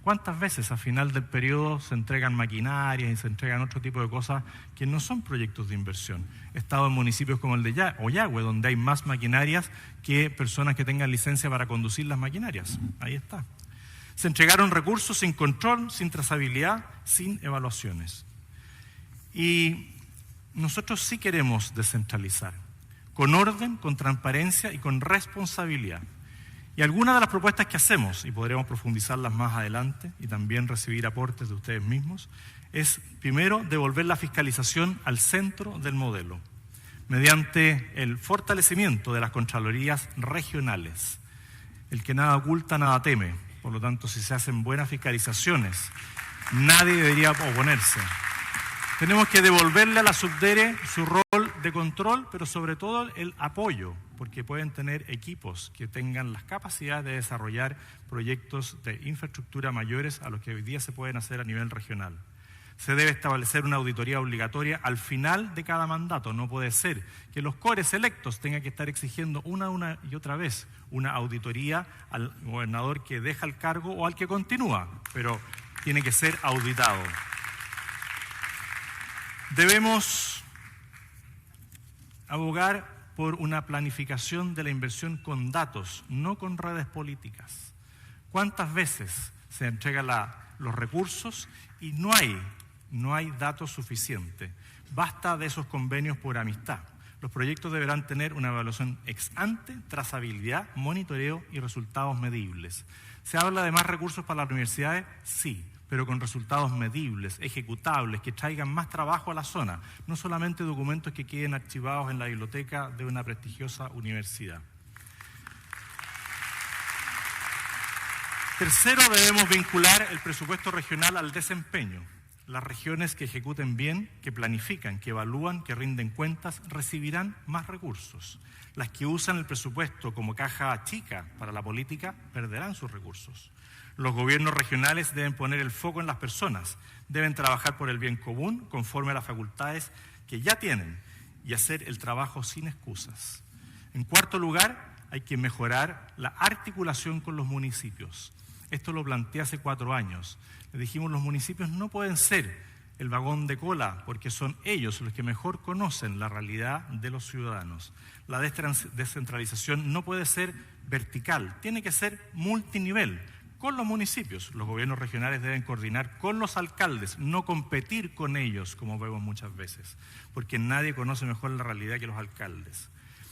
¿Cuántas veces a final del periodo se entregan maquinarias y se entregan otro tipo de cosas que no son proyectos de inversión? He estado en municipios como el de Ollagüe, donde hay más maquinarias que personas que tengan licencia para conducir las maquinarias. Ahí está. Se entregaron recursos sin control, sin trazabilidad, sin evaluaciones. Y nosotros sí queremos descentralizar, con orden, con transparencia y con responsabilidad. Y algunas de las propuestas que hacemos, y podremos profundizarlas más adelante y también recibir aportes de ustedes mismos, es primero devolver la fiscalización al centro del modelo, mediante el fortalecimiento de las contralorías regionales. El que nada oculta, nada teme. Por lo tanto, si se hacen buenas fiscalizaciones, nadie debería oponerse. Tenemos que devolverle a la Subdere su rol de control, pero sobre todo el apoyo, porque pueden tener equipos que tengan las capacidades de desarrollar proyectos de infraestructura mayores a los que hoy día se pueden hacer a nivel regional. Se debe establecer una auditoría obligatoria al final de cada mandato. No puede ser que los cores electos tengan que estar exigiendo una y otra vez una auditoría al gobernador que deja el cargo o al que continúa, pero tiene que ser auditado. Debemos abogar por una planificación de la inversión con datos, no con redes políticas. ¿Cuántas veces se entregan los recursos y no hay datos suficientes? Basta de esos convenios por amistad. Los proyectos deberán tener una evaluación ex ante, trazabilidad, monitoreo y resultados medibles. ¿Se habla de más recursos para las universidades? Sí, pero con resultados medibles, ejecutables, que traigan más trabajo a la zona, no solamente documentos que queden archivados en la biblioteca de una prestigiosa universidad. Tercero, debemos vincular el presupuesto regional al desempeño. Las regiones que ejecuten bien, que planifican, que evalúan, que rinden cuentas, recibirán más recursos. Las que usan el presupuesto como caja chica para la política perderán sus recursos. Los gobiernos regionales deben poner el foco en las personas, deben trabajar por el bien común conforme a las facultades que ya tienen y hacer el trabajo sin excusas. En cuarto lugar, hay que mejorar la articulación con los municipios. Esto lo planteé hace 4 años. Le dijimos, los municipios no pueden ser el vagón de cola, porque son ellos los que mejor conocen la realidad de los ciudadanos. La descentralización no puede ser vertical, tiene que ser multinivel. Con los municipios, los gobiernos regionales deben coordinar con los alcaldes, no competir con ellos, como vemos muchas veces, porque nadie conoce mejor la realidad que los alcaldes.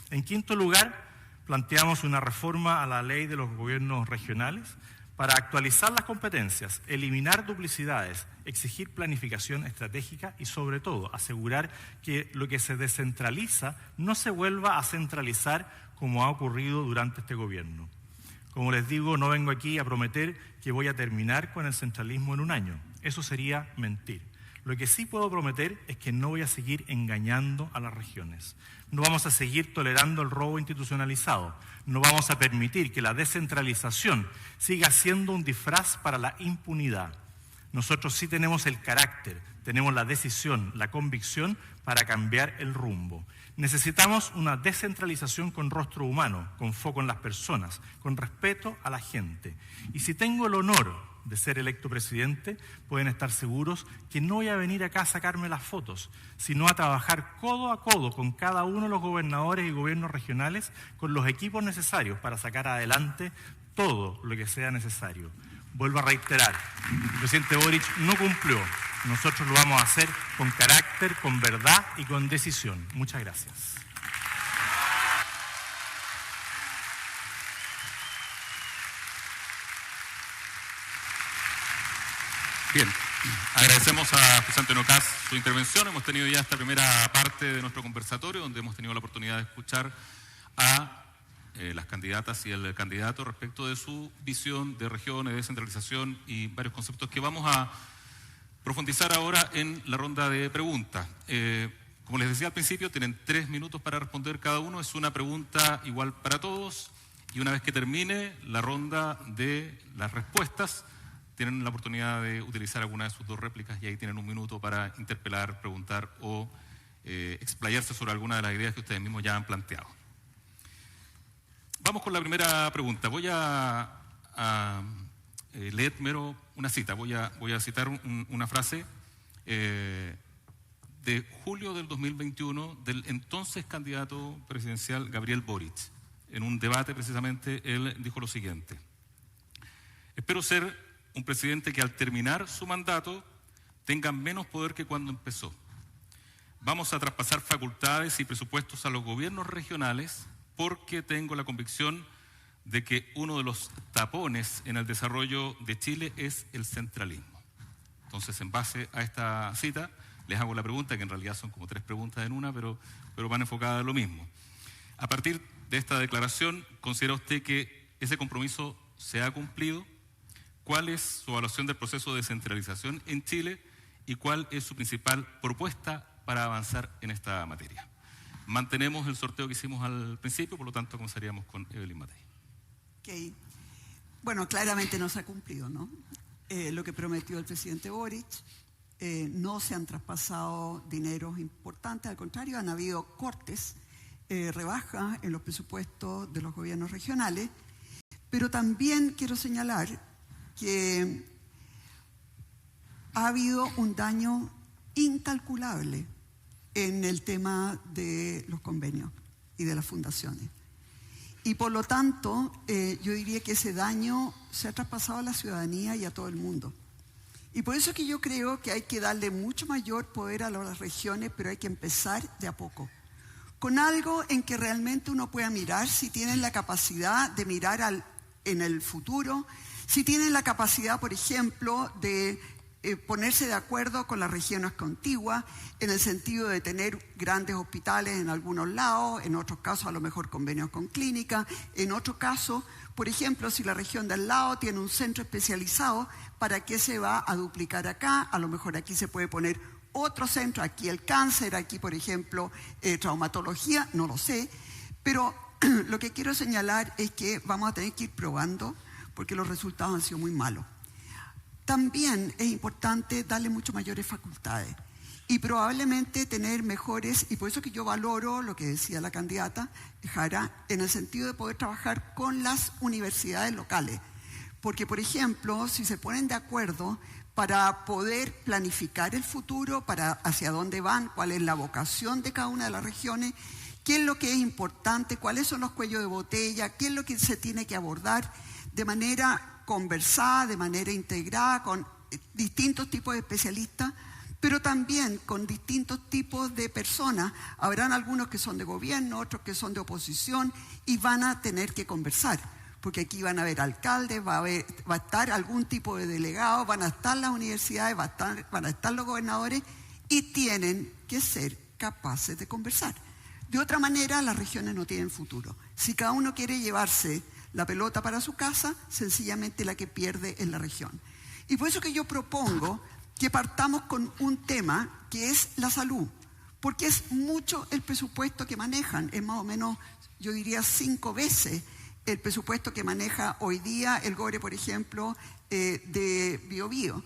En quinto lugar, planteamos una reforma a la ley de los gobiernos regionales para actualizar las competencias, eliminar duplicidades, exigir planificación estratégica y, sobre todo, asegurar que lo que se descentraliza no se vuelva a centralizar como ha ocurrido durante este gobierno. Como les digo, no vengo aquí a prometer que voy a terminar con el centralismo en un año. Eso sería mentir. Lo que sí puedo prometer es que no voy a seguir engañando a las regiones. No vamos a seguir tolerando el robo institucionalizado. No vamos a permitir que la descentralización siga siendo un disfraz para la impunidad. Nosotros sí tenemos el carácter, tenemos la decisión, la convicción para cambiar el rumbo. Necesitamos una descentralización con rostro humano, con foco en las personas, con respeto a la gente. Y si tengo el honor de ser electo presidente, pueden estar seguros que no voy a venir acá a sacarme las fotos, sino a trabajar codo a codo con cada uno de los gobernadores y gobiernos regionales con los equipos necesarios para sacar adelante todo lo que sea necesario. Vuelvo a reiterar, el presidente Boric no cumplió. Nosotros lo vamos a hacer con carácter, con verdad y con decisión. Muchas gracias. Bien, agradecemos a José Antonio Kast su intervención. Hemos tenido ya esta primera parte de nuestro conversatorio, donde hemos tenido la oportunidad de escuchar a las candidatas y el candidato respecto de su visión de regiones, de descentralización y varios conceptos que vamos a profundizar ahora en la ronda de preguntas. Como les decía al principio, tienen 3 minutos para responder cada uno. Es una pregunta igual para todos y una vez que termine la ronda de las respuestas, tienen la oportunidad de utilizar alguna de sus 2 réplicas y ahí tienen 1 minuto para interpelar, preguntar o explayarse sobre alguna de las ideas que ustedes mismos ya han planteado. Vamos con la primera pregunta. Voy a leer primero una cita. Voy a citar una frase de julio del 2021 del entonces candidato presidencial Gabriel Boric. En un debate precisamente él dijo lo siguiente: espero ser un presidente que al terminar su mandato tenga menos poder que cuando empezó. Vamos a traspasar facultades y presupuestos a los gobiernos regionales porque tengo la convicción de que uno de los tapones en el desarrollo de Chile es el centralismo. Entonces, en base a esta cita, les hago la pregunta, que en realidad son como 3 preguntas en una, pero van enfocadas en lo mismo. A partir de esta declaración, ¿considera usted que ese compromiso se ha cumplido? ¿Cuál es su evaluación del proceso de descentralización en Chile y cuál es su principal propuesta para avanzar en esta materia? Mantenemos el sorteo que hicimos al principio, por lo tanto comenzaríamos con Evelyn Matei. Okay. Bueno, claramente no se ha cumplido, ¿no? Lo que prometió el presidente Boric, no se han traspasado dineros importantes, al contrario, han habido cortes, rebajas en los presupuestos de los gobiernos regionales, pero también quiero señalar que ha habido un daño incalculable en el tema de los convenios y de las fundaciones. Y por lo tanto, yo diría que ese daño se ha traspasado a la ciudadanía y a todo el mundo. Y por eso es que yo creo que hay que darle mucho mayor poder a las regiones, pero hay que empezar de a poco. Con algo en que realmente uno pueda mirar si tienen la capacidad de mirar en el futuro, si tienen la capacidad, por ejemplo, de ponerse de acuerdo con las regiones contiguas en el sentido de tener grandes hospitales en algunos lados, en otros casos a lo mejor convenios con clínicas, en otros casos, por ejemplo, si la región del lado tiene un centro especializado, ¿para qué se va a duplicar acá? A lo mejor aquí se puede poner otro centro, aquí el cáncer, aquí por ejemplo traumatología, no lo sé, pero lo que quiero señalar es que vamos a tener que ir probando porque los resultados han sido muy malos. También es importante darle mucho mayores facultades y probablemente tener mejores, y por eso que yo valoro lo que decía la candidata Jara, en el sentido de poder trabajar con las universidades locales. Porque, por ejemplo, si se ponen de acuerdo para poder planificar el futuro, para hacia dónde van, cuál es la vocación de cada una de las regiones, qué es lo que es importante, cuáles son los cuellos de botella, qué es lo que se tiene que abordar de manera conversada, de manera integrada, con distintos tipos de especialistas, pero también con distintos tipos de personas. Habrán algunos que son de gobierno, otros que son de oposición, y van a tener que conversar, porque aquí van a haber alcaldes, va a estar algún tipo de delegado, van a estar las universidades, van a estar los gobernadores, y tienen que ser capaces de conversar. De otra manera, las regiones no tienen futuro. Si cada uno quiere llevarse la pelota para su casa, sencillamente la que pierde es la región. Y por eso que yo propongo que partamos con un tema que es la salud, porque es mucho el presupuesto que manejan, es más o menos, yo diría, 5 veces el presupuesto que maneja hoy día el GORE, por ejemplo, de Biobío.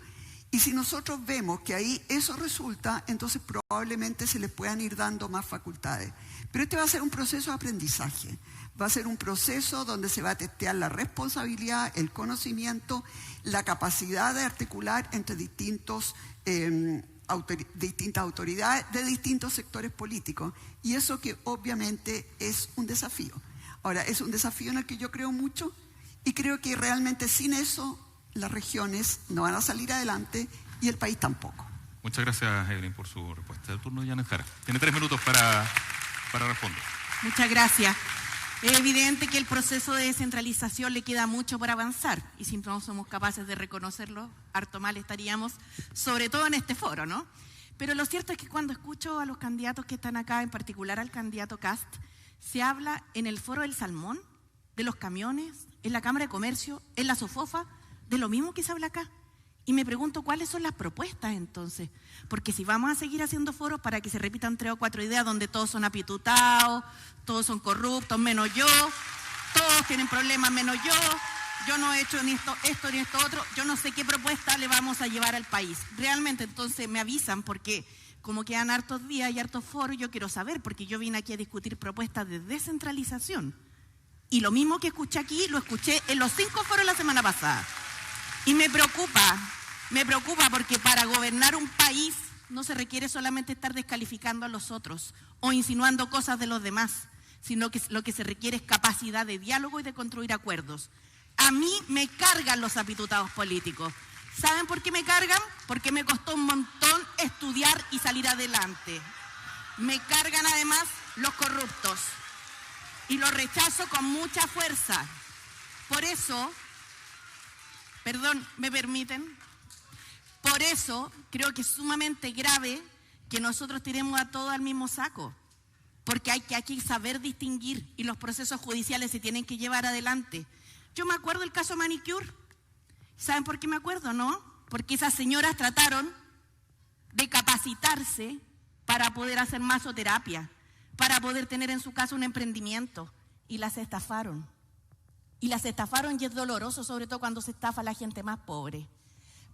Y si nosotros vemos que ahí eso resulta, entonces probablemente se les puedan ir dando más facultades. Pero este va a ser un proceso de aprendizaje. Va a ser un proceso donde se va a testear la responsabilidad, el conocimiento, la capacidad de articular entre distintas autoridades de distintos sectores políticos. Y eso que obviamente es un desafío. Ahora, es un desafío en el que yo creo mucho y creo que realmente sin eso las regiones no van a salir adelante y el país tampoco. Muchas gracias, Evelyn, por su respuesta. El turno de Janet Jara. Tiene 3 minutos para responder. Muchas gracias. Es evidente que el proceso de descentralización le queda mucho por avanzar y si no somos capaces de reconocerlo, harto mal estaríamos, sobre todo en este foro, ¿no? Pero lo cierto es que cuando escucho a los candidatos que están acá, en particular al candidato Kast, se habla en el foro del salmón, de los camiones, en la Cámara de Comercio, en la SOFOFA, de lo mismo que se habla acá. Y me pregunto cuáles son las propuestas entonces, porque si vamos a seguir haciendo foros para que se repitan 3 o 4 ideas donde todos son apitutados, todos son corruptos, menos yo, todos tienen problemas menos yo no he hecho ni esto ni esto otro, yo no sé qué propuesta le vamos a llevar al país. Realmente entonces me avisan porque como quedan hartos días y hartos foros, yo quiero saber, porque yo vine aquí a discutir propuestas de descentralización. Y lo mismo que escuché aquí, lo escuché en los 5 foros la semana pasada. Y me preocupa porque para gobernar un país no se requiere solamente estar descalificando a los otros o insinuando cosas de los demás, sino que lo que se requiere es capacidad de diálogo y de construir acuerdos. A mí me cargan los apitutados políticos. ¿Saben por qué me cargan? Porque me costó un montón estudiar y salir adelante. Me cargan además los corruptos y los rechazo con mucha fuerza. Por eso... Perdón, ¿me permiten? Por eso creo que es sumamente grave que nosotros tiremos a todos al mismo saco, porque hay que aquí saber distinguir y los procesos judiciales se tienen que llevar adelante. Yo me acuerdo del caso Manicure. ¿Saben por qué me acuerdo, no? Porque esas señoras trataron de capacitarse para poder hacer masoterapia, para poder tener en su casa un emprendimiento, y las estafaron. Y las estafaron y es doloroso, sobre todo cuando se estafa a la gente más pobre.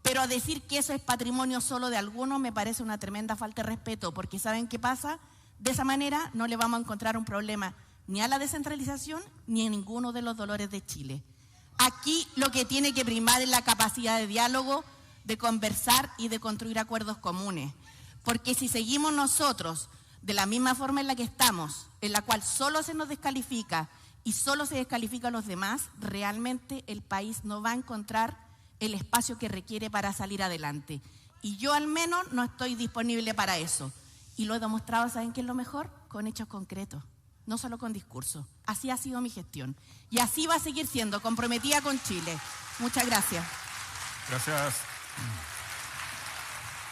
Pero decir que eso es patrimonio solo de algunos me parece una tremenda falta de respeto, porque ¿saben qué pasa? De esa manera no le vamos a encontrar un problema ni a la descentralización ni a ninguno de los dolores de Chile. Aquí lo que tiene que primar es la capacidad de diálogo, de conversar y de construir acuerdos comunes. Porque si seguimos nosotros de la misma forma en la que estamos, en la cual solo se nos descalifica y solo se descalifica a los demás, realmente el país no va a encontrar el espacio que requiere para salir adelante. Y yo al menos no estoy disponible para eso. Y lo he demostrado, ¿saben qué es lo mejor? Con hechos concretos, no solo con discursos. Así ha sido mi gestión. Y así va a seguir siendo, comprometida con Chile. Muchas gracias. Gracias.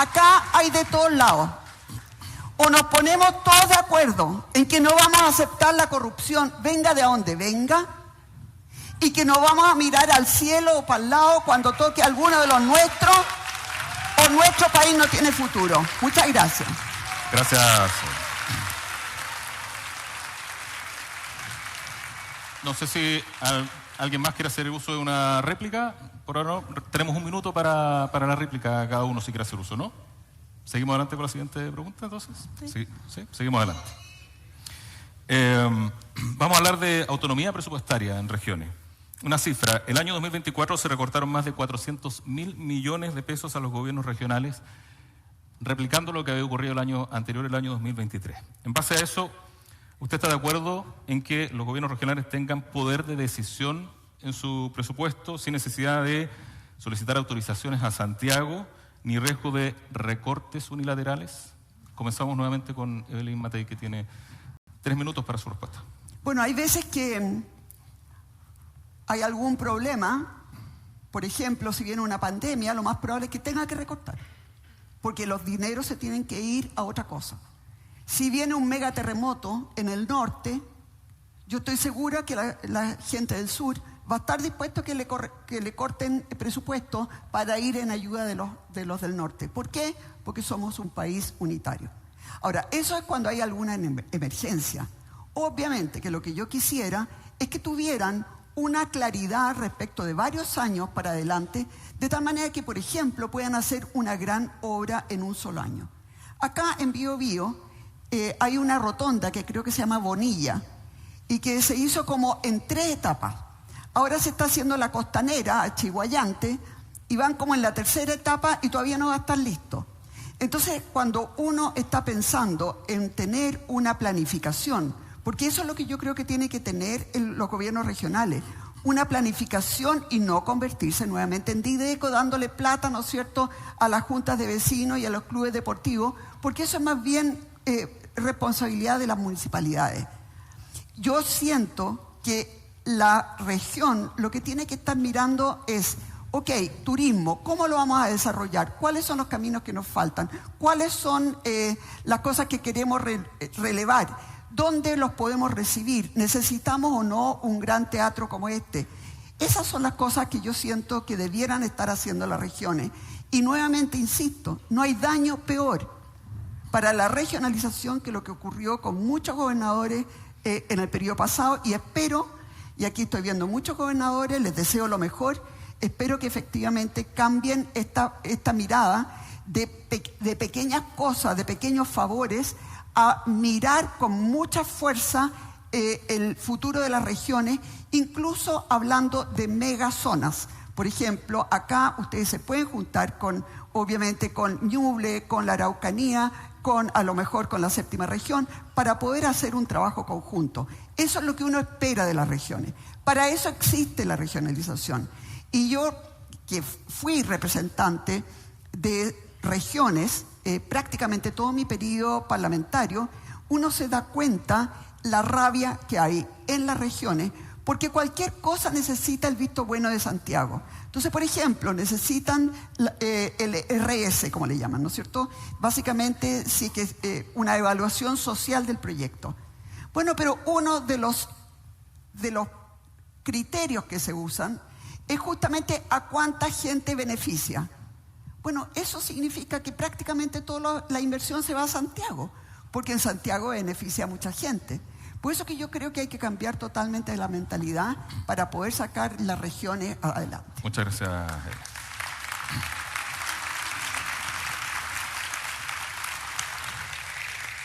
acá hay de todos lados. O nos ponemos todos de acuerdo en que no vamos a aceptar la corrupción, venga de donde venga, y que no vamos a mirar al cielo o para el lado cuando toque alguno de los nuestros, o nuestro país no tiene futuro. Muchas gracias. Gracias. No sé si alguien más quiere hacer uso de una réplica. Por ahora no. Tenemos 1 minuto para la réplica cada uno si quiere hacer uso, ¿no? ¿Seguimos adelante con la siguiente pregunta, entonces? Sí, seguimos adelante. Vamos a hablar de autonomía presupuestaria en regiones. Una cifra, el año 2024 se recortaron más de 400.000 millones de pesos a los gobiernos regionales, replicando lo que había ocurrido el año anterior, el año 2023. En base a eso, ¿usted está de acuerdo en que los gobiernos regionales tengan poder de decisión en su presupuesto sin necesidad de solicitar autorizaciones a Santiago ni riesgo de recortes unilaterales? Comenzamos nuevamente con Evelyn Matei, que tiene 3 minutos para su respuesta. Bueno, hay veces que hay algún problema. Por ejemplo, si viene una pandemia, lo más probable es que tenga que recortar, porque los dineros se tienen que ir a otra cosa. Si viene un megaterremoto en el norte, yo estoy segura que la gente del sur va a estar dispuesto a que le corten el presupuesto para ir en ayuda de los del norte. ¿Por qué? Porque somos un país unitario. Ahora, eso es cuando hay alguna emergencia. Obviamente que lo que yo quisiera es que tuvieran una claridad respecto de varios años para adelante, de tal manera que, por ejemplo, puedan hacer una gran obra en un solo año. Acá en Biobío hay una rotonda que creo que se llama Bonilla y que se hizo como en 3 etapas. Ahora se está haciendo la costanera a Chihuayante y van como en la 3ª etapa y todavía no va a estar listo. Entonces, cuando uno está pensando en tener una planificación, porque eso es lo que yo creo que tiene que tener los gobiernos regionales, una planificación y no convertirse nuevamente en Dideco dándole plata, ¿no es cierto?, a las juntas de vecinos y a los clubes deportivos, porque eso es más bien responsabilidad de las municipalidades. Yo siento que la región lo que tiene que estar mirando es, ok, turismo, ¿cómo lo vamos a desarrollar? ¿Cuáles son los caminos que nos faltan? ¿Cuáles son las cosas que queremos relevar? ¿Dónde los podemos recibir? ¿Necesitamos o no un gran teatro como este? Esas son las cosas que yo siento que debieran estar haciendo las regiones. Y nuevamente insisto, no hay daño peor para la regionalización que lo que ocurrió con muchos gobernadores en el periodo pasado, y espero, y aquí estoy viendo muchos gobernadores, les deseo lo mejor, espero que efectivamente cambien esta mirada de pequeñas cosas, de pequeños favores, a mirar con mucha fuerza el futuro de las regiones, incluso hablando de megazonas. Por ejemplo, acá ustedes se pueden juntar obviamente con Ñuble, con la Araucanía, a lo mejor con la 7ª región, para poder hacer un trabajo conjunto. Eso es lo que uno espera de las regiones. Para eso existe la regionalización. Y yo, que fui representante de regiones, prácticamente todo mi periodo parlamentario, uno se da cuenta la rabia que hay en las regiones, porque cualquier cosa necesita el visto bueno de Santiago. Entonces, por ejemplo, necesitan el RS, como le llaman, ¿no es cierto? Básicamente, sí que es una evaluación social del proyecto. Bueno, pero uno de los criterios que se usan es justamente a cuánta gente beneficia. Bueno, eso significa que prácticamente toda la inversión se va a Santiago, porque en Santiago beneficia a mucha gente. Por eso que yo creo que hay que cambiar totalmente la mentalidad para poder sacar las regiones adelante. Muchas gracias.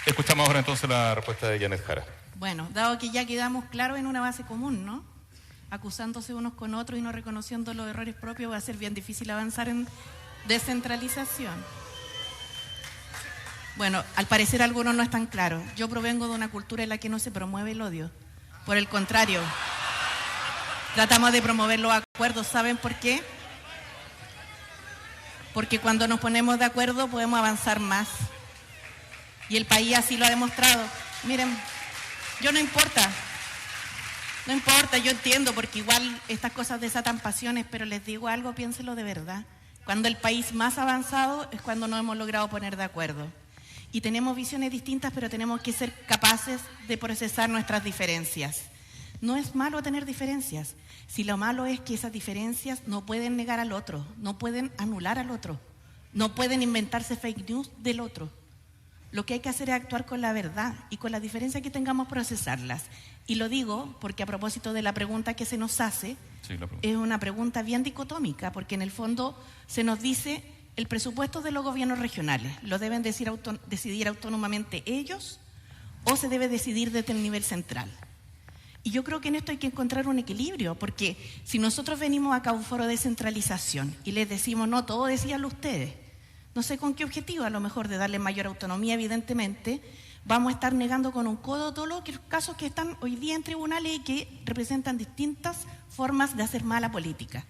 Escuchamos ahora entonces la respuesta de Janet Jara. Bueno, dado que ya quedamos claros en una base común, ¿no? Acusándose unos con otros y no reconociendo los errores propios, va a ser bien difícil avanzar en descentralización. Bueno, al parecer algunos no están claros. Yo provengo de una cultura en la que no se promueve el odio. Por el contrario, tratamos de promover los acuerdos. ¿Saben por qué? Porque cuando nos ponemos de acuerdo podemos avanzar más. Y el país así lo ha demostrado. Miren, yo no importa, yo entiendo, porque igual estas cosas desatan pasiones, pero les digo algo, piénselo de verdad. Cuando el país más avanzado es cuando no hemos logrado poner de acuerdo. Y tenemos visiones distintas, pero tenemos que ser capaces de procesar nuestras diferencias. No es malo tener diferencias, si lo malo es que esas diferencias no pueden negar al otro, no pueden anular al otro, no pueden inventarse fake news del otro. Lo que hay que hacer es actuar con la verdad y con las diferencias que tengamos procesarlas. Y lo digo porque a propósito de la pregunta que se nos hace, es una pregunta bien dicotómica, porque en el fondo se nos dice el presupuesto de los gobiernos regionales, ¿lo deben decidir autónomamente ellos o se debe decidir desde el nivel central? Y yo creo que en esto hay que encontrar un equilibrio, porque si nosotros venimos acá a un foro de descentralización y les decimos, no, todo decíanlo ustedes, no sé con qué objetivo, a lo mejor de darle mayor autonomía, evidentemente, vamos a estar negando con un codo todos los casos que están hoy día en tribunales y que representan distintas formas de hacer mala política.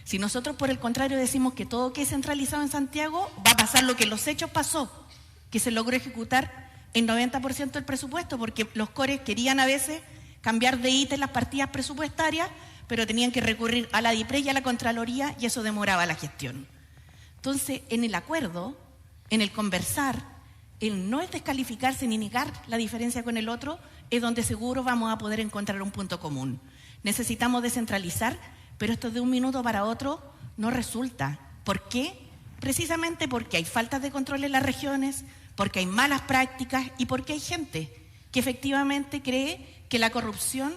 Si nosotros, por el contrario, decimos que todo quede centralizado en Santiago, va a pasar lo que en los hechos pasó, que se logró ejecutar el 90% del presupuesto, porque los cores querían a veces cambiar de ítem las partidas presupuestarias, pero tenían que recurrir a la DIPRE y a la Contraloría, y eso demoraba la gestión. Entonces, en el acuerdo, en el conversar, el no es descalificarse ni negar la diferencia con el otro, es donde seguro vamos a poder encontrar un punto común. Necesitamos descentralizar, pero esto de un minuto para otro no resulta. ¿Por qué? Precisamente porque hay faltas de control en las regiones, porque hay malas prácticas y porque hay gente que efectivamente cree que la corrupción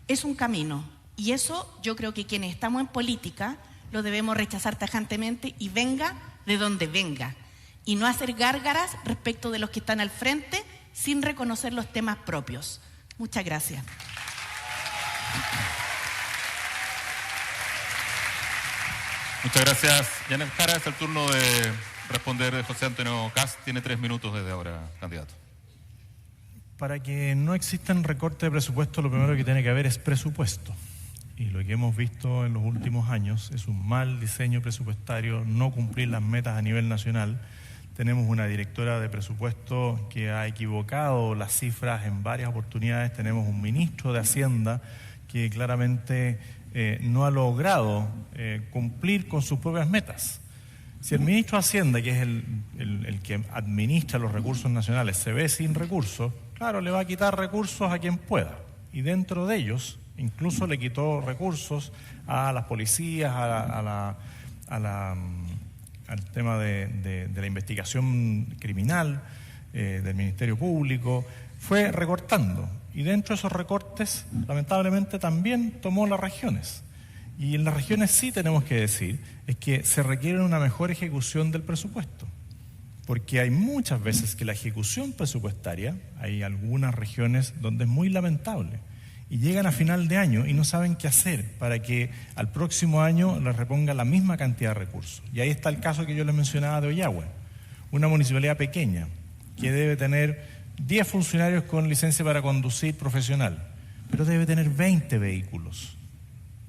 es un camino. Y eso yo creo que quienes estamos en política lo debemos rechazar tajantemente y venga de donde venga. Y no hacer gárgaras respecto de los que están al frente sin reconocer los temas propios. Muchas gracias. Muchas gracias, Janet Jara. Es el turno de responder de José Antonio Kast. Tiene 3 minutos desde ahora, candidato. Para que no existan recortes de presupuesto, lo primero que tiene que haber es presupuesto. Y lo que hemos visto en los últimos años es un mal diseño presupuestario, no cumplir las metas a nivel nacional. Tenemos una directora de presupuesto que ha equivocado las cifras en varias oportunidades. Tenemos un ministro de Hacienda que claramente no ha logrado cumplir con sus propias metas. Si el ministro de Hacienda, que es el que administra los recursos nacionales, se ve sin recursos, claro, le va a quitar recursos a quien pueda. Y dentro de ellos, incluso le quitó recursos a las policías, al tema de la investigación criminal, del Ministerio Público, fue recortando. Y dentro de esos recortes, lamentablemente, también tomó las regiones. Y en las regiones sí tenemos que decir, es que se requiere una mejor ejecución del presupuesto. Porque hay muchas veces que la ejecución presupuestaria, hay algunas regiones donde es muy lamentable. Y llegan a final de año y no saben qué hacer para que al próximo año les reponga la misma cantidad de recursos. Y ahí está el caso que yo les mencionaba de Ollagüe, una municipalidad pequeña que debe tener 10 funcionarios con licencia para conducir profesional, pero debe tener 20 vehículos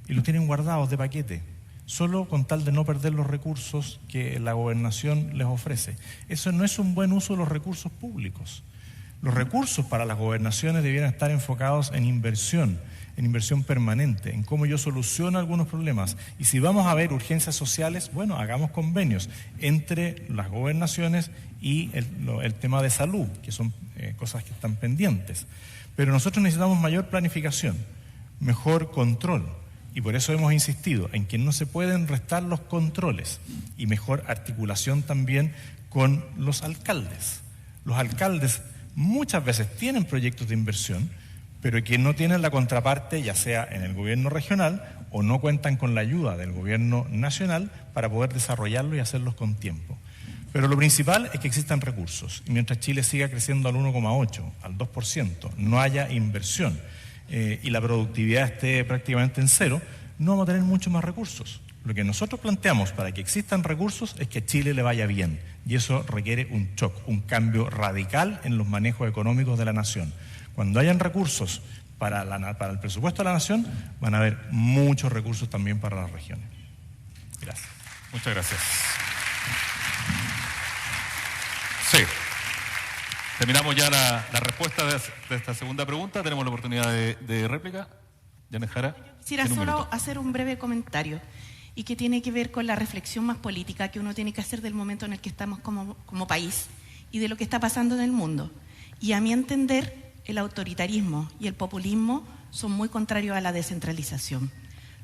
y los tienen guardados de paquete, solo con tal de no perder los recursos que la gobernación les ofrece. Eso no es un buen uso de los recursos públicos. Los recursos para las gobernaciones debieran estar enfocados en inversión permanente, en cómo yo soluciono algunos problemas. Y si vamos a ver urgencias sociales, bueno, hagamos convenios entre las gobernaciones y el tema de salud, que son cosas que están pendientes. Pero nosotros necesitamos mayor planificación, mejor control. Y por eso hemos insistido en que no se pueden restar los controles y mejor articulación también con los alcaldes. Los alcaldes muchas veces tienen proyectos de inversión, pero que no tienen la contraparte, ya sea en el gobierno regional o no cuentan con la ayuda del gobierno nacional para poder desarrollarlo y hacerlos con tiempo. Pero lo principal es que existan recursos. Y mientras Chile siga creciendo al 1,8%, al 2%, no haya inversión y la productividad esté prácticamente en cero, no vamos a tener muchos más recursos. Lo que nosotros planteamos para que existan recursos es que a Chile le vaya bien. Y eso requiere un shock, un cambio radical en los manejos económicos de la nación. Cuando hayan recursos para el presupuesto de la nación, van a haber muchos recursos también para las regiones. Gracias. Muchas gracias. Sí. Terminamos ya la respuesta de esta segunda pregunta. Tenemos la oportunidad de réplica. Janet Jara. Quisiera solo hacer un breve comentario. y que tiene que ver con la reflexión más política que uno tiene que hacer del momento en el que estamos como país y de lo que está pasando en el mundo. Y a mi entender, el autoritarismo y el populismo son muy contrarios a la descentralización.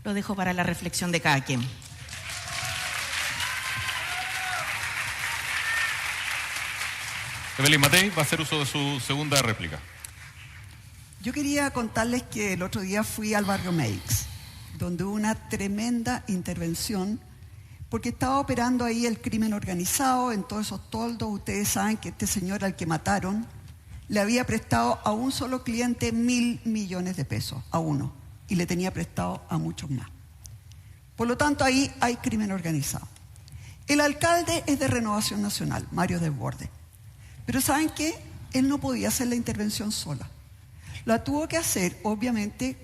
Lo dejo para la reflexión de cada quien. Evelyn Matei va a hacer uso de su segunda réplica. Yo quería contarles que el otro día fui al barrio Meix, donde hubo una tremenda intervención, porque estaba operando ahí el crimen organizado en todos esos toldos. Ustedes saben que este señor al que mataron le había prestado a un solo cliente 1.000 millones de pesos, a uno, y le tenía prestado a muchos más. Por lo tanto, ahí hay crimen organizado. El alcalde es de Renovación Nacional, Mario Desbordes. Pero ¿saben qué? Él no podía hacer la intervención sola. La tuvo que hacer, obviamente,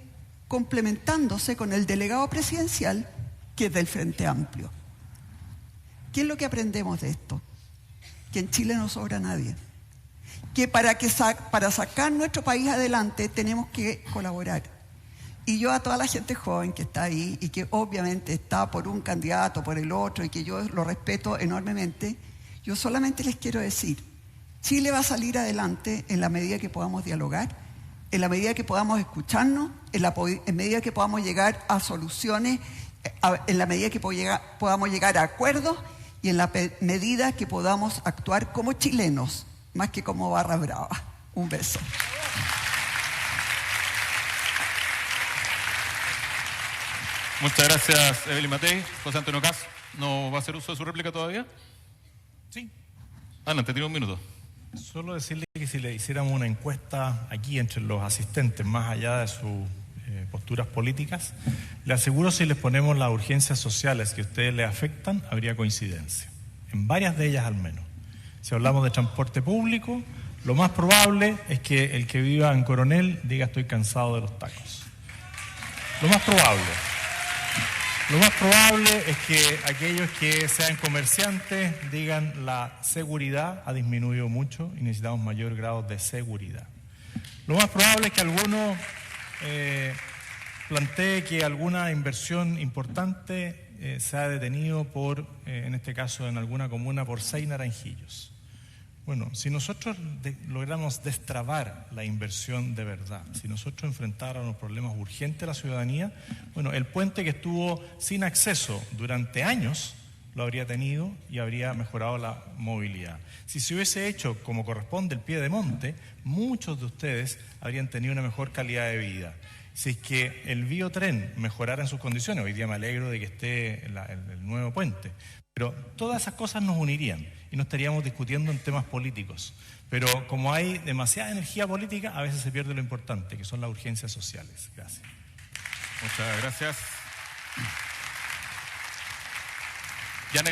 complementándose con el delegado presidencial, que es del Frente Amplio. ¿Qué es lo que aprendemos de esto? Que en Chile no sobra nadie. Que para sacar nuestro país adelante tenemos que colaborar. Y yo a toda la gente joven que está ahí y que obviamente está por un candidato, por el otro, y que yo lo respeto enormemente, yo solamente les quiero decir, Chile va a salir adelante en la medida que podamos dialogar, en la medida que podamos escucharnos, en la medida que podamos llegar a soluciones, en la medida que podamos llegar a acuerdos y en la medida que podamos actuar como chilenos, más que como barra brava. Un beso. Muchas gracias, Evelyn Matei. José Antonio Kast, ¿no va a hacer uso de su réplica todavía? Sí. Adelante, tiene un minuto. Solo decirle que si le hiciéramos una encuesta aquí entre los asistentes, más allá de sus posturas políticas, le aseguro si les ponemos las urgencias sociales que a ustedes les afectan, habría coincidencia. En varias de ellas al menos. Si hablamos de transporte público, lo más probable es que el que viva en Coronel diga estoy cansado de los tacos. Lo más probable. Lo más probable es que aquellos que sean comerciantes digan la seguridad ha disminuido mucho y necesitamos mayor grado de seguridad. Lo más probable es que alguno plantee que alguna inversión importante se ha detenido por, en este caso en alguna comuna, por 6 naranjillos. Bueno, si nosotros logramos destrabar la inversión de verdad, si nosotros enfrentáramos los problemas urgentes de la ciudadanía, bueno, el puente que estuvo sin acceso durante años lo habría tenido y habría mejorado la movilidad. Si se hubiese hecho como corresponde el pie de monte, muchos de ustedes habrían tenido una mejor calidad de vida. Si es que el biotren mejorara en sus condiciones, hoy día me alegro de que esté el nuevo puente, pero todas esas cosas nos unirían y no estaríamos discutiendo en temas políticos. Pero como hay demasiada energía política, a veces se pierde lo importante, que son las urgencias sociales. Gracias. Muchas gracias.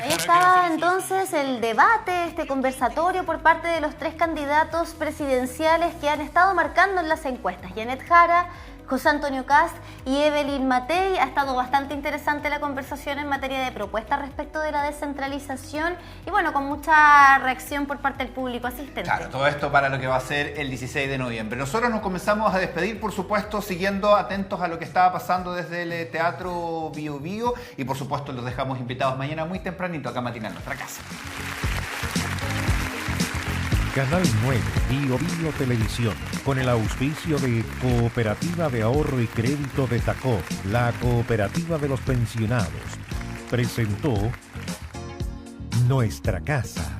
Ahí estaba entonces el debate, este conversatorio por parte de los 3 candidatos presidenciales que han estado marcando en las encuestas. Janet Jara, José Antonio Kast y Evelyn Matei. Ha estado bastante interesante la conversación en materia de propuestas respecto de la descentralización y bueno, con mucha reacción por parte del público asistente. Claro, todo esto para lo que va a ser el 16 de noviembre. Nosotros nos comenzamos a despedir, por supuesto, siguiendo atentos a lo que estaba pasando desde el Teatro Bio Bio y por supuesto los dejamos invitados mañana muy tempranito acá a Matinal Nuestra Casa. Canal 9 Bio Bio Televisión, con el auspicio de Cooperativa de Ahorro y Crédito de Tacó, la cooperativa de los pensionados, presentó Nuestra Casa.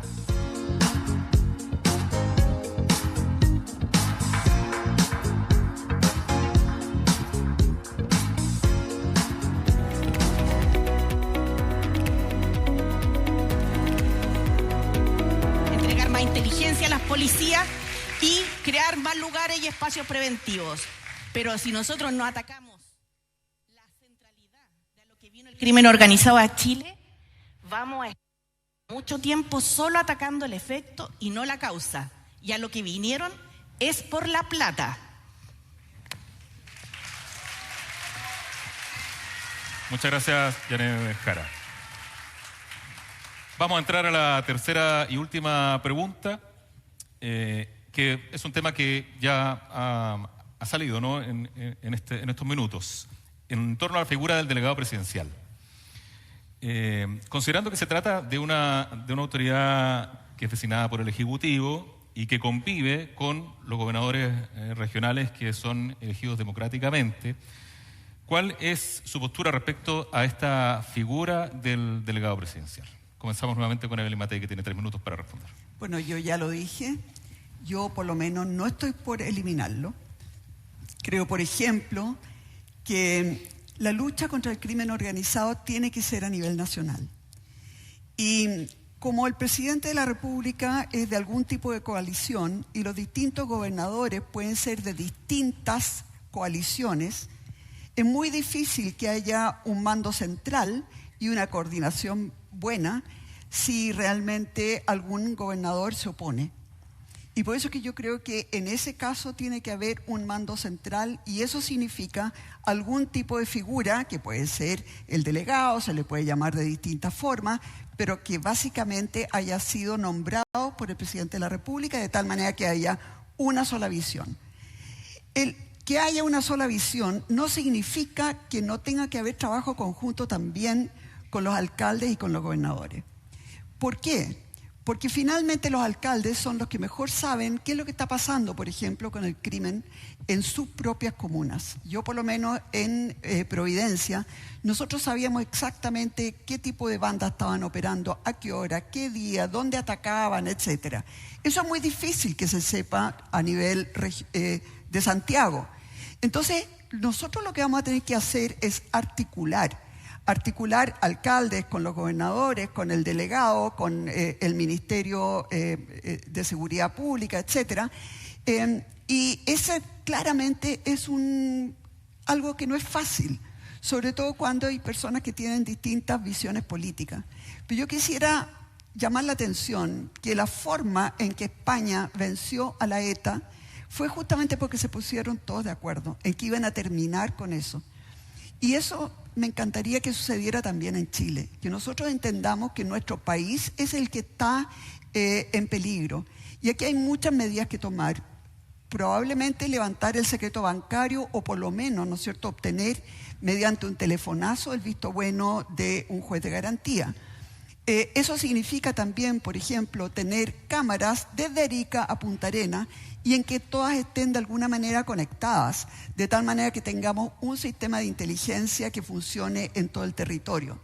Inteligencia a las policías y crear más lugares y espacios preventivos. Pero si nosotros no atacamos la centralidad de lo que vino el crimen organizado a Chile, vamos a estar mucho tiempo solo atacando el efecto y no la causa. Y a lo que vinieron es por la plata. Muchas gracias, Janet Jara. Vamos a entrar a la tercera y última pregunta, que es un tema que ya ha salido, ¿no? en estos minutos, en torno a la figura del delegado presidencial. considerando que se trata de una autoridad que es designada por el Ejecutivo y que convive con los gobernadores regionales que son elegidos democráticamente, ¿cuál es su postura respecto a esta figura del delegado presidencial? Comenzamos nuevamente con Evelyn Matei, que tiene 3 minutos para responder. Bueno, yo ya lo dije, yo por lo menos no estoy por eliminarlo. Creo, por ejemplo, que la lucha contra el crimen organizado tiene que ser a nivel nacional. Y como el presidente de la República es de algún tipo de coalición y los distintos gobernadores pueden ser de distintas coaliciones, es muy difícil que haya un mando central y una coordinación buena si realmente algún gobernador se opone. Y por eso es que yo creo que en ese caso tiene que haber un mando central y eso significa algún tipo de figura, que puede ser el delegado, se le puede llamar de distintas formas, pero que básicamente haya sido nombrado por el presidente de la República de tal manera que haya una sola visión. El que haya una sola visión no significa que no tenga que haber trabajo conjunto también con los alcaldes y con los gobernadores. ¿Por qué? Porque finalmente los alcaldes son los que mejor saben qué es lo que está pasando, por ejemplo, con el crimen en sus propias comunas. Yo, por lo menos en Providencia, nosotros sabíamos exactamente qué tipo de bandas estaban operando, a qué hora, qué día, dónde atacaban, etc. Eso es muy difícil que se sepa a nivel de Santiago. Entonces, nosotros lo que vamos a tener que hacer es articular alcaldes con los gobernadores, con el delegado, con el Ministerio de Seguridad Pública, etc. Y ese claramente es algo que no es fácil, sobre todo cuando hay personas que tienen distintas visiones políticas. Pero yo quisiera llamar la atención que la forma en que España venció a la ETA fue justamente porque se pusieron todos de acuerdo en que iban a terminar con eso. Y eso me encantaría que sucediera también en Chile, que nosotros entendamos que nuestro país es el que está en peligro. Y aquí hay muchas medidas que tomar. Probablemente levantar el secreto bancario o por lo menos, ¿no es cierto?, obtener mediante un telefonazo el visto bueno de un juez de garantía. Eso significa también, por ejemplo, tener cámaras desde Arica a Punta Arenas y en que todas estén de alguna manera conectadas, de tal manera que tengamos un sistema de inteligencia que funcione en todo el territorio.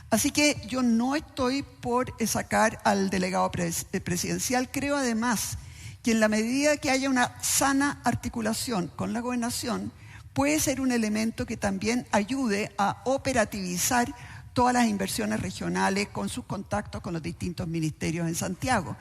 Así que yo no estoy por sacar al delegado presidencial. Creo además que en la medida que haya una sana articulación con la gobernación, puede ser un elemento que también ayude a operativizar todas las inversiones regionales con sus contactos con los distintos ministerios en Santiago.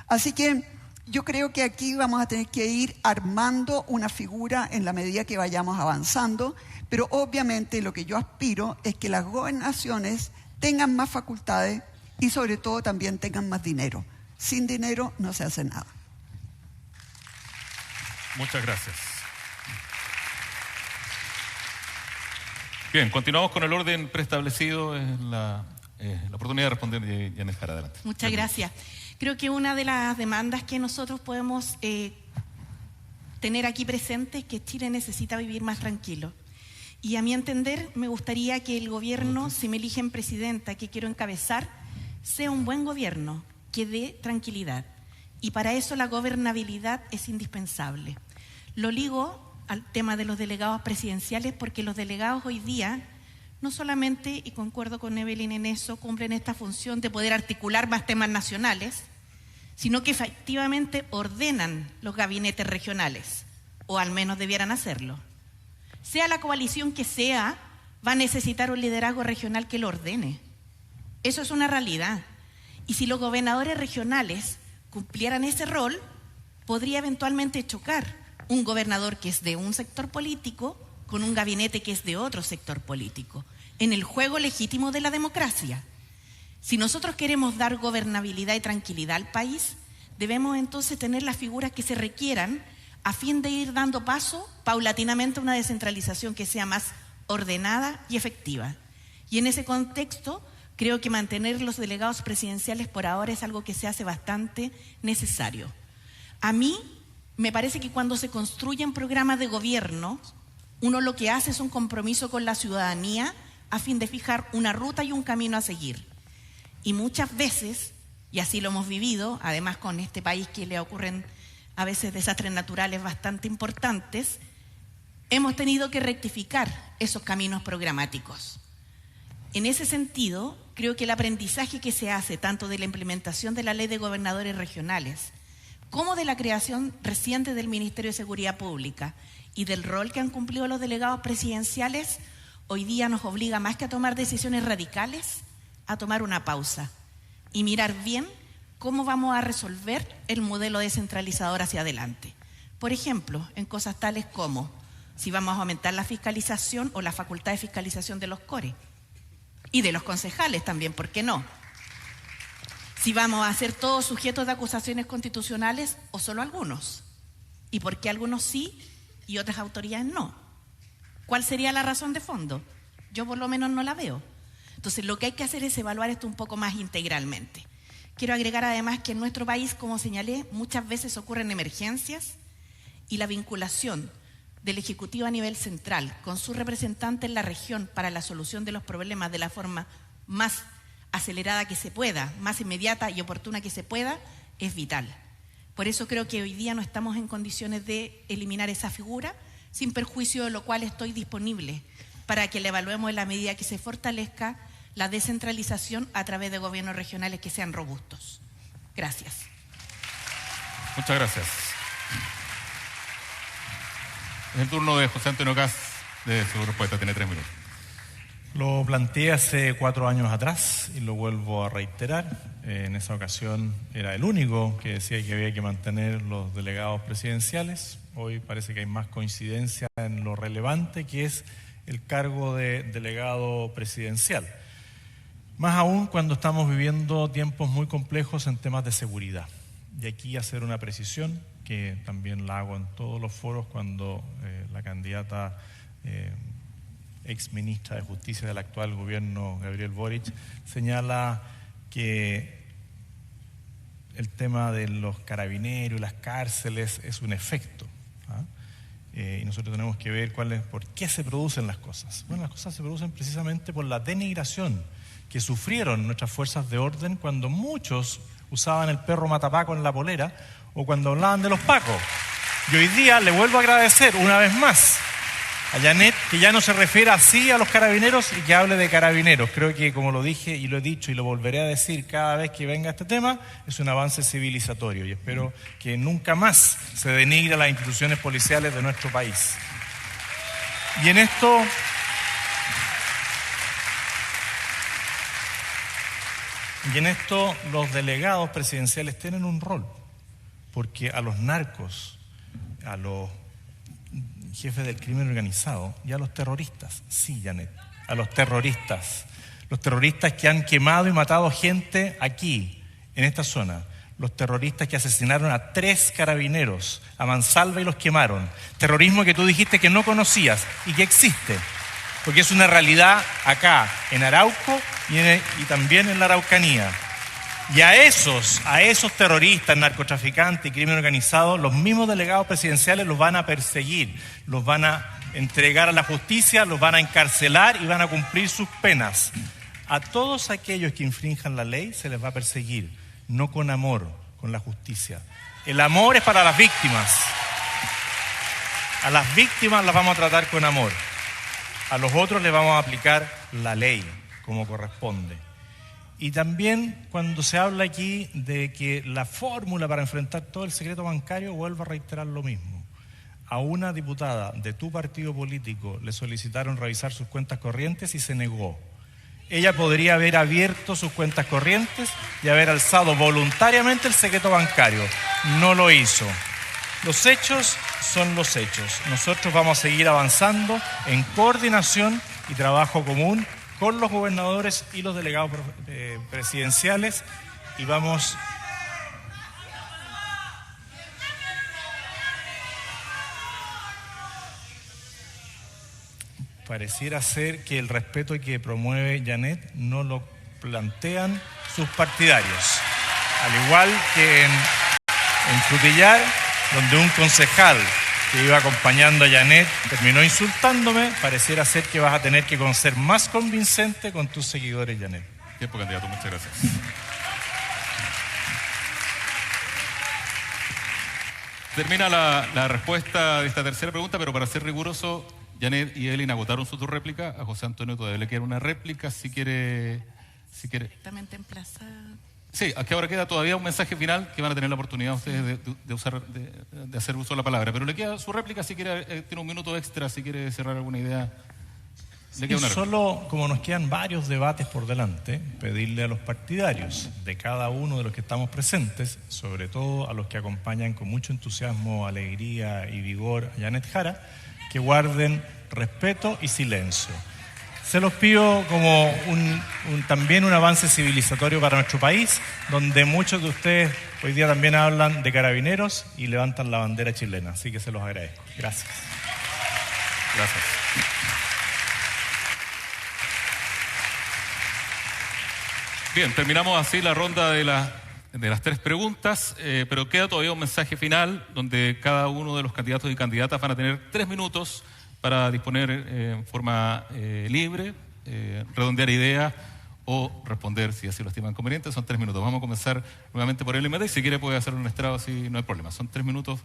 Así que yo creo que aquí vamos a tener que ir armando una figura en la medida que vayamos avanzando, pero obviamente lo que yo aspiro es que las gobernaciones tengan más facultades y sobre todo también tengan más dinero. Sin dinero no se hace nada. Muchas gracias. Bien, continuamos con el orden preestablecido. La oportunidad de responder, Janet Jara, adelante. Muchas gracias. Creo que una de las demandas que nosotros podemos tener aquí presente es que Chile necesita vivir más tranquilo. Y a mi entender, me gustaría que el gobierno, si me eligen presidenta, que quiero encabezar, sea un buen gobierno, que dé tranquilidad. Y para eso la gobernabilidad es indispensable. Lo ligo al tema de los delegados presidenciales porque los delegados hoy día no solamente, y concuerdo con Evelyn en eso, cumplen esta función de poder articular más temas nacionales, sino que efectivamente ordenan los gabinetes regionales, o al menos debieran hacerlo. Sea la coalición que sea, va a necesitar un liderazgo regional que lo ordene. Eso es una realidad. Y si los gobernadores regionales cumplieran ese rol, podría eventualmente chocar un gobernador que es de un sector político con un gabinete que es de otro sector político, en el juego legítimo de la democracia. Si nosotros queremos dar gobernabilidad y tranquilidad al país, debemos entonces tener las figuras que se requieran a fin de ir dando paso paulatinamente a una descentralización que sea más ordenada y efectiva. Y en ese contexto, creo que mantener los delegados presidenciales por ahora es algo que se hace bastante necesario. A mí me parece que cuando se construyen programas de gobierno, uno lo que hace es un compromiso con la ciudadanía a fin de fijar una ruta y un camino a seguir. Y muchas veces, y así lo hemos vivido, además con este país que le ocurren a veces desastres naturales bastante importantes, hemos tenido que rectificar esos caminos programáticos. En ese sentido, creo que el aprendizaje que se hace tanto de la implementación de la Ley de Gobernadores Regionales como de la creación reciente del Ministerio de Seguridad Pública y del rol que han cumplido los delegados presidenciales, hoy día nos obliga más que a tomar decisiones radicales, a tomar una pausa y mirar bien cómo vamos a resolver el modelo descentralizador hacia adelante. Por ejemplo, en cosas tales como si vamos a aumentar la fiscalización o la facultad de fiscalización de los CORE y de los concejales también, ¿por qué no? Si vamos a ser todos sujetos de acusaciones constitucionales o solo algunos, y por qué algunos sí y otras autoridades no. ¿Cuál sería la razón de fondo? Yo por lo menos no la veo. Entonces lo que hay que hacer es evaluar esto un poco más integralmente. Quiero agregar además que en nuestro país, como señalé, muchas veces ocurren emergencias y la vinculación del Ejecutivo a nivel central con su representante en la región para la solución de los problemas de la forma más acelerada que se pueda, más inmediata y oportuna que se pueda, es vital. Por eso creo que hoy día no estamos en condiciones de eliminar esa figura, sin perjuicio de lo cual estoy disponible para que la evaluemos en la medida que se fortalezca la descentralización a través de gobiernos regionales que sean robustos. Gracias. Muchas gracias. Es el turno de José Antonio Kast de su respuesta. Tiene 3 minutos. Lo planteé hace 4 años atrás y lo vuelvo a reiterar. En esa ocasión era el único que decía que había que mantener los delegados presidenciales. Hoy parece que hay más coincidencia en lo relevante que es el cargo de delegado presidencial. Más aún cuando estamos viviendo tiempos muy complejos en temas de seguridad. Y aquí hacer una precisión, que también la hago en todos los foros cuando la candidata ex ministra de Justicia del actual gobierno, Gabriel Boric, señala que el tema de los carabineros y las cárceles es un efecto. Y nosotros tenemos que ver por qué se producen las cosas. Bueno, las cosas se producen precisamente por la denigración que sufrieron nuestras fuerzas de orden cuando muchos usaban el perro matapaco en la polera o cuando hablaban de los pacos. Y hoy día le vuelvo a agradecer una vez más a Janet que ya no se refiere así a los carabineros y que hable de carabineros. Creo que, como lo dije y lo he dicho y lo volveré a decir cada vez que venga este tema, es un avance civilizatorio y espero que nunca más se denigre a las instituciones policiales de nuestro país. Y en esto los delegados presidenciales tienen un rol, porque a los narcos, a los jefes del crimen organizado y a los terroristas, sí, Janet, a los terroristas que han quemado y matado gente aquí, en esta zona, los terroristas que asesinaron a 3 carabineros a mansalva y los quemaron, terrorismo que tú dijiste que no conocías y que existe, porque es una realidad acá, en Arauco y también en la Araucanía. Y a esos terroristas, narcotraficantes y crimen organizado, los mismos delegados presidenciales los van a perseguir, los van a entregar a la justicia, los van a encarcelar y van a cumplir sus penas. A todos aquellos que infrinjan la ley se les va a perseguir, no con amor, con la justicia. El amor es para las víctimas. A las víctimas las vamos a tratar con amor. A los otros les vamos a aplicar la ley como corresponde. Y también cuando se habla aquí de que la fórmula para enfrentar todo el secreto bancario, vuelvo a reiterar lo mismo. A una diputada de tu partido político le solicitaron revisar sus cuentas corrientes y se negó. Ella podría haber abierto sus cuentas corrientes y haber alzado voluntariamente el secreto bancario. No lo hizo. Los hechos son los hechos. Nosotros vamos a seguir avanzando en coordinación y trabajo común con los gobernadores y los delegados presidenciales y vamos pareciera ser que el respeto que promueve Janet no lo plantean sus partidarios, al igual que en Frutillar, donde un concejal que iba acompañando a Janet terminó insultándome, pareciera ser que vas a tener que ser más convincente con tus seguidores, Janet. Tiempo, candidato. Muchas gracias. Termina la respuesta de esta tercera pregunta, pero para ser riguroso, Janet y Evelyn agotaron su réplica. A José Antonio todavía le queda una réplica, si quiere. Directamente en plaza. Sí, aquí ahora queda todavía un mensaje final que van a tener la oportunidad ustedes de hacer uso de la palabra. Pero le queda su réplica, si quiere, tiene un minuto extra, si quiere cerrar alguna idea. Le queda una réplica. Solo, como nos quedan varios debates por delante, pedirle a los partidarios de cada uno de los que estamos presentes, sobre todo a los que acompañan con mucho entusiasmo, alegría y vigor a Janet Jara, que guarden respeto y silencio. Se los pido como también un avance civilizatorio para nuestro país, donde muchos de ustedes hoy día también hablan de carabineros y levantan la bandera chilena. Así que se los agradezco. Gracias. Gracias. Bien, terminamos así la ronda de las tres preguntas, pero queda todavía un mensaje final donde cada uno de los candidatos y candidatas van a tener 3 minutos para disponer en forma libre, redondear ideas o responder si así lo estiman conveniente. Son 3 minutos. Vamos a comenzar nuevamente por el MD. Si quiere puede hacer un estrado, así no hay problema. Son 3 minutos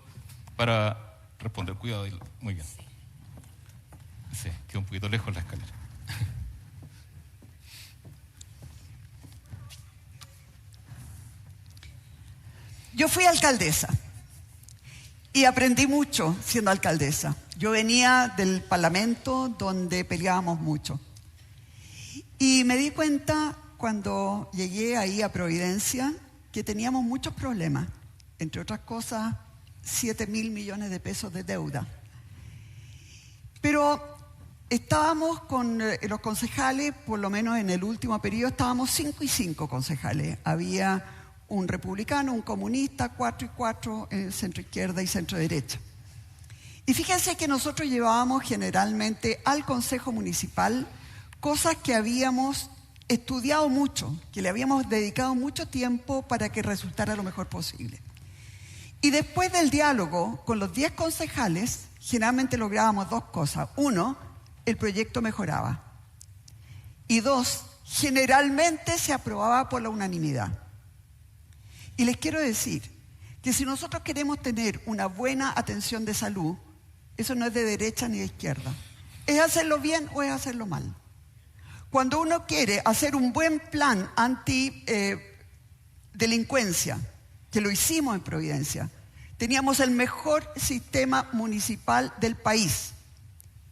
para responder. Cuidado. Muy bien. Sí, queda un poquito lejos la escalera. Yo fui alcaldesa y aprendí mucho siendo alcaldesa. Yo venía del Parlamento donde peleábamos mucho. Y me di cuenta cuando llegué ahí a Providencia que teníamos muchos problemas. Entre otras cosas, 7.000 millones de pesos de deuda. Pero estábamos con los concejales, por lo menos en el último periodo, estábamos 5 y 5 concejales. Había un republicano, un comunista, 4 y 4, centro izquierda y centro derecha. Y fíjense que nosotros llevábamos generalmente al Consejo Municipal cosas que habíamos estudiado mucho, que le habíamos dedicado mucho tiempo para que resultara lo mejor posible. Y después del diálogo con los 10 concejales, generalmente lográbamos 2 cosas. 1, el proyecto mejoraba. Y 2, generalmente se aprobaba por la unanimidad. Y les quiero decir que si nosotros queremos tener una buena atención de salud, eso no es de derecha ni de izquierda. ¿Es hacerlo bien o es hacerlo mal? Cuando uno quiere hacer un buen plan anti-delincuencia, que lo hicimos en Providencia, teníamos el mejor sistema municipal del país.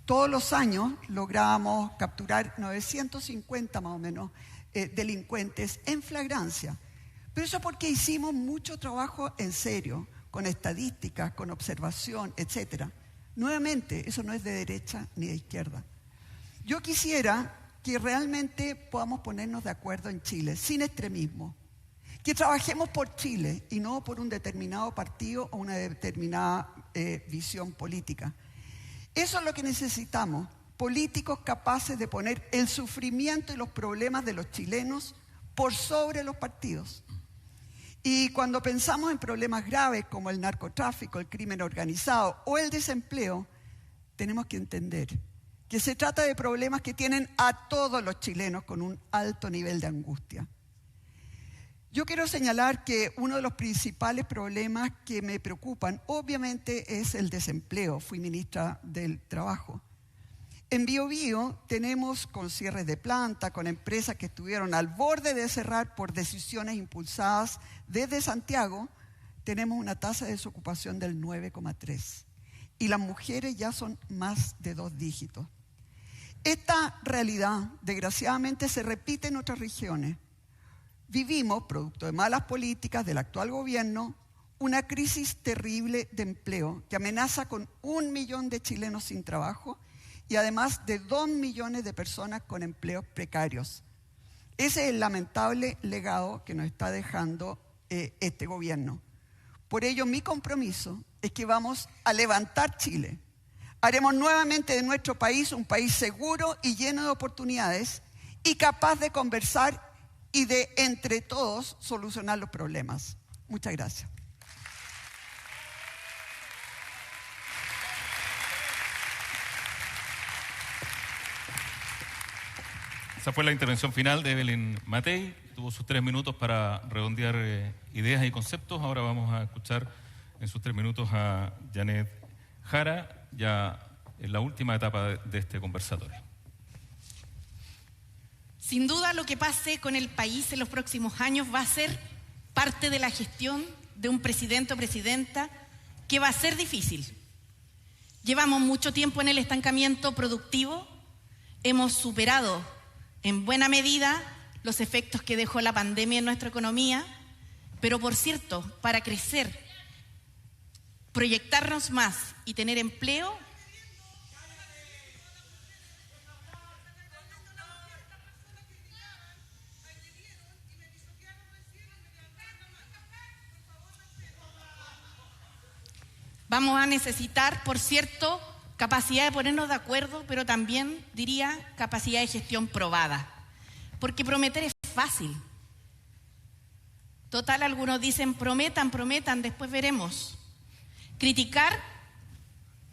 Todos los años lográbamos capturar 950 más o menos delincuentes en flagrancia. Pero eso porque hicimos mucho trabajo en serio, con estadísticas, con observación, etc. Nuevamente, eso no es de derecha ni de izquierda. Yo quisiera que realmente podamos ponernos de acuerdo en Chile, sin extremismo. Que trabajemos por Chile y no por un determinado partido o una determinada visión política. Eso es lo que necesitamos, políticos capaces de poner el sufrimiento y los problemas de los chilenos por sobre los partidos. Y cuando pensamos en problemas graves como el narcotráfico, el crimen organizado o el desempleo, tenemos que entender que se trata de problemas que tienen a todos los chilenos con un alto nivel de angustia. Yo quiero señalar que uno de los principales problemas que me preocupan, obviamente, es el desempleo. Fui ministra del Trabajo. En Biobío tenemos con cierres de planta, con empresas que estuvieron al borde de cerrar por decisiones impulsadas desde Santiago, tenemos una tasa de desocupación del 9,3%. Y las mujeres ya son más de 2 dígitos. Esta realidad, desgraciadamente, se repite en otras regiones. Vivimos, producto de malas políticas del actual gobierno, una crisis terrible de empleo que amenaza con 1 millón de chilenos sin trabajo y además de 2 millones de personas con empleos precarios. Ese es el lamentable legado que nos está dejando este gobierno. Por ello, mi compromiso es que vamos a levantar Chile. Haremos nuevamente de nuestro país un país seguro y lleno de oportunidades y capaz de conversar y de, entre todos, solucionar los problemas. Muchas gracias. Esa fue la intervención final de Evelyn Matei. Tuvo sus 3 minutos para redondear ideas y conceptos. Ahora vamos a escuchar en sus 3 minutos a Janet Jara, ya en la última etapa de este conversatorio. Sin duda, lo que pase con el país en los próximos años va a ser parte de la gestión de un presidente o presidenta que va a ser difícil. Llevamos mucho tiempo en el estancamiento productivo, hemos superado en buena medida los efectos que dejó la pandemia en nuestra economía, pero por cierto, para crecer, proyectarnos más y tener empleo, vamos a necesitar, por cierto, capacidad de ponernos de acuerdo, pero también, diría, capacidad de gestión probada. Porque prometer es fácil. Total, algunos dicen, prometan, después veremos. Criticar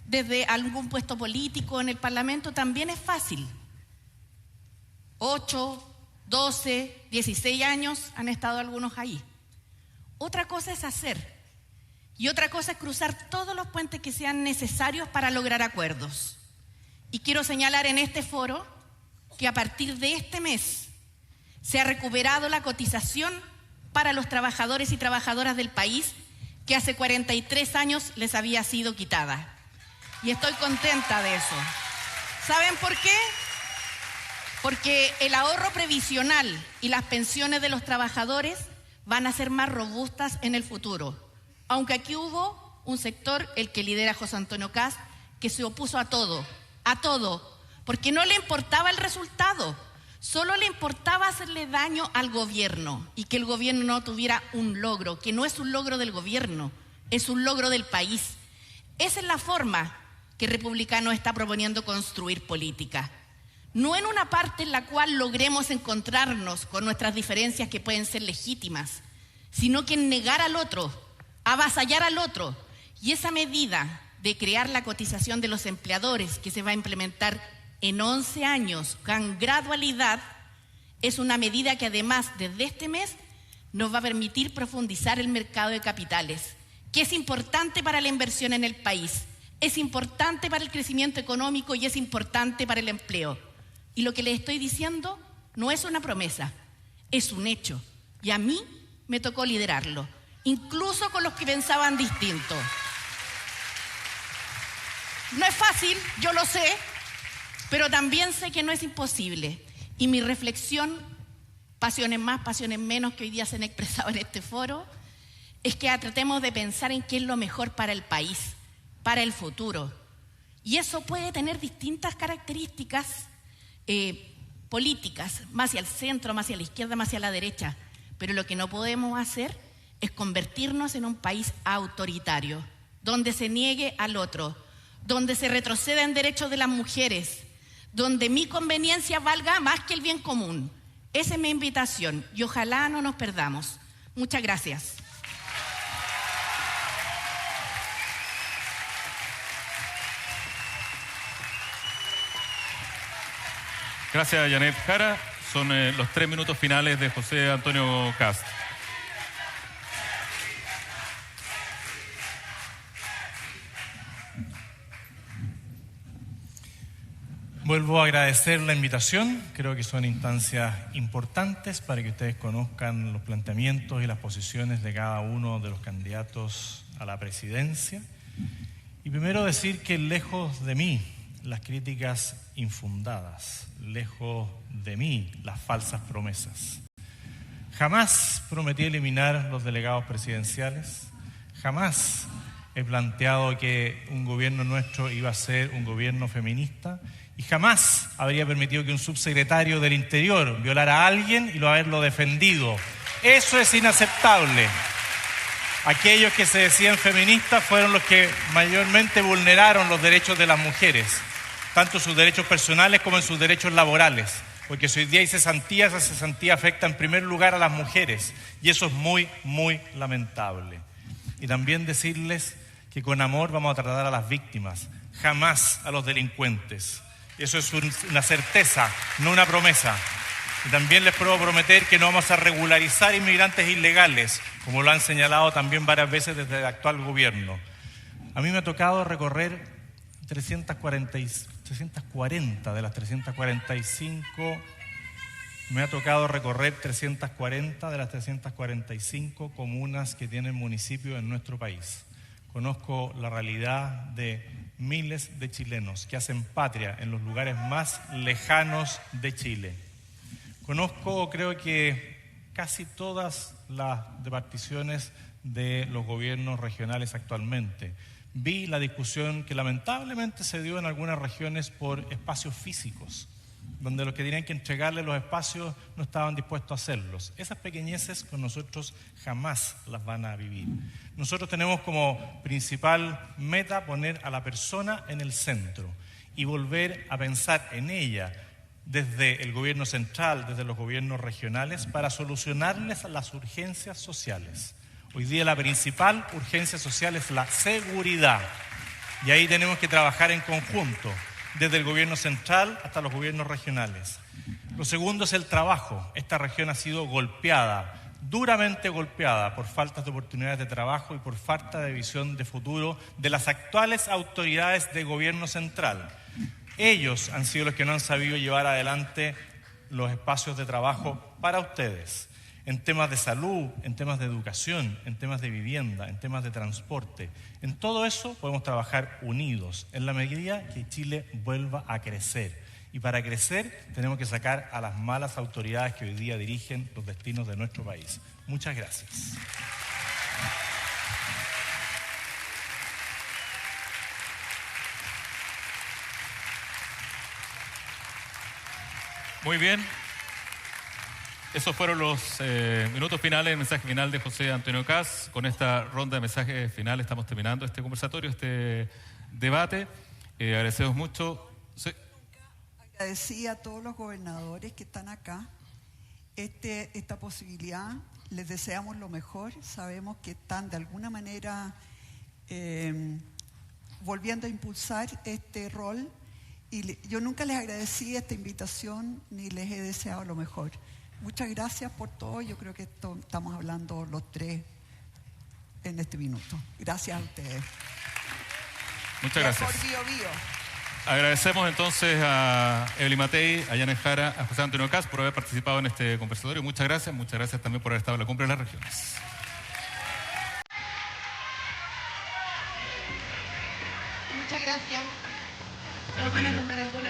desde algún puesto político en el Parlamento también es fácil. 8, 12, 16 años han estado algunos ahí. Otra cosa es hacer. Y otra cosa es cruzar todos los puentes que sean necesarios para lograr acuerdos. Y quiero señalar en este foro que a partir de este mes se ha recuperado la cotización para los trabajadores y trabajadoras del país que hace 43 años les había sido quitada. Y estoy contenta de eso. ¿Saben por qué? Porque el ahorro previsional y las pensiones de los trabajadores van a ser más robustas en el futuro. Aunque aquí hubo un sector, el que lidera José Antonio Kast, que se opuso a todo, porque no le importaba el resultado, solo le importaba hacerle daño al gobierno y que el gobierno no tuviera un logro, que no es un logro del gobierno, es un logro del país. Esa es la forma que Republicano está proponiendo construir política. No en una parte en la cual logremos encontrarnos con nuestras diferencias que pueden ser legítimas, sino que en negar al otro, avasallar al otro. Y esa medida de crear la cotización de los empleadores que se va a implementar en 11 años con gradualidad es una medida que además desde este mes nos va a permitir profundizar el mercado de capitales, que es importante para la inversión en el país, es importante para el crecimiento económico y es importante para el empleo. Y lo que les estoy diciendo no es una promesa, es un hecho. Y a mí me tocó liderarlo, incluso con los que pensaban distinto. No es fácil, yo lo sé, pero también sé que no es imposible. Y mi reflexión, pasiones más, pasiones menos que hoy día se han expresado en este foro, es que tratemos de pensar en qué es lo mejor para el país, para el futuro. Y eso puede tener distintas características políticas, más hacia el centro, más hacia la izquierda, más hacia la derecha. Pero lo que no podemos hacer es convertirnos en un país autoritario, donde se niegue al otro, donde se retroceda en derechos de las mujeres, donde mi conveniencia valga más que el bien común. Esa es mi invitación y ojalá no nos perdamos. Muchas gracias. Gracias, Janet Jara. Son los 3 minutos finales de José Antonio Kast. Vuelvo a agradecer la invitación. Creo que son instancias importantes para que ustedes conozcan los planteamientos y las posiciones de cada uno de los candidatos a la presidencia. Y primero decir que lejos de mí las críticas infundadas, lejos de mí las falsas promesas. Jamás prometí eliminar los delegados presidenciales, jamás he planteado que un gobierno nuestro iba a ser un gobierno feminista y jamás habría permitido que un subsecretario del Interior violara a alguien y lo haberlo defendido. Eso es inaceptable. Aquellos que se decían feministas fueron los que mayormente vulneraron los derechos de las mujeres, tanto sus derechos personales como en sus derechos laborales, porque si hoy día hay cesantía, esa cesantía afecta en primer lugar a las mujeres y eso es muy, muy lamentable. Y también decirles que con amor vamos a tratar a las víctimas, jamás a los delincuentes. Eso es una certeza, no una promesa. Y también les puedo prometer que no vamos a regularizar inmigrantes ilegales, como lo han señalado también varias veces desde el actual gobierno. A mí me ha tocado recorrer 340 de las 345, me ha tocado recorrer 340 de las 345 comunas que tienen municipios en nuestro país. Conozco la realidad de miles de chilenos que hacen patria en los lugares más lejanos de Chile. Conozco, creo que casi todas las departiciones de los gobiernos regionales actualmente. Vi la discusión que lamentablemente se dio en algunas regiones por espacios físicos, donde los que tenían que entregarle los espacios no estaban dispuestos a hacerlos. Esas pequeñeces con nosotros jamás las van a vivir. Nosotros tenemos como principal meta poner a la persona en el centro y volver a pensar en ella desde el gobierno central, desde los gobiernos regionales, para solucionarles las urgencias sociales. Hoy día la principal urgencia social es la seguridad y ahí tenemos que trabajar en conjunto, desde el gobierno central hasta los gobiernos regionales. Lo segundo es el trabajo. Esta región ha sido golpeada, duramente golpeada por faltas de oportunidades de trabajo y por falta de visión de futuro de las actuales autoridades de gobierno central. Ellos han sido los que no han sabido llevar adelante los espacios de trabajo para ustedes, en temas de salud, en temas de educación, en temas de vivienda, en temas de transporte. En todo eso podemos trabajar unidos, en la medida que Chile vuelva a crecer. Y para crecer tenemos que sacar a las malas autoridades que hoy día dirigen los destinos de nuestro país. Muchas gracias. Muy bien. Esos fueron los minutos finales, el mensaje final de José Antonio Kast. Con esta ronda de mensajes finales estamos terminando este conversatorio, este debate. Agradecemos mucho. Sí. Agradecí a todos los gobernadores que están acá esta posibilidad. Les deseamos lo mejor. Sabemos que están de alguna manera volviendo a impulsar este rol. Y yo nunca les agradecí esta invitación ni les he deseado lo mejor. Muchas gracias por todo. Yo creo que estamos hablando los tres en este minuto. Gracias a ustedes. Muchas gracias. Por Bio Bio. Agradecemos entonces a Evelyn Matei, a Janet Jara, a José Antonio Kast por haber participado en este conversatorio. Muchas gracias también por haber estado en la Cumbre de las Regiones. Muchas gracias. ¿Lo van a nombrar alguna?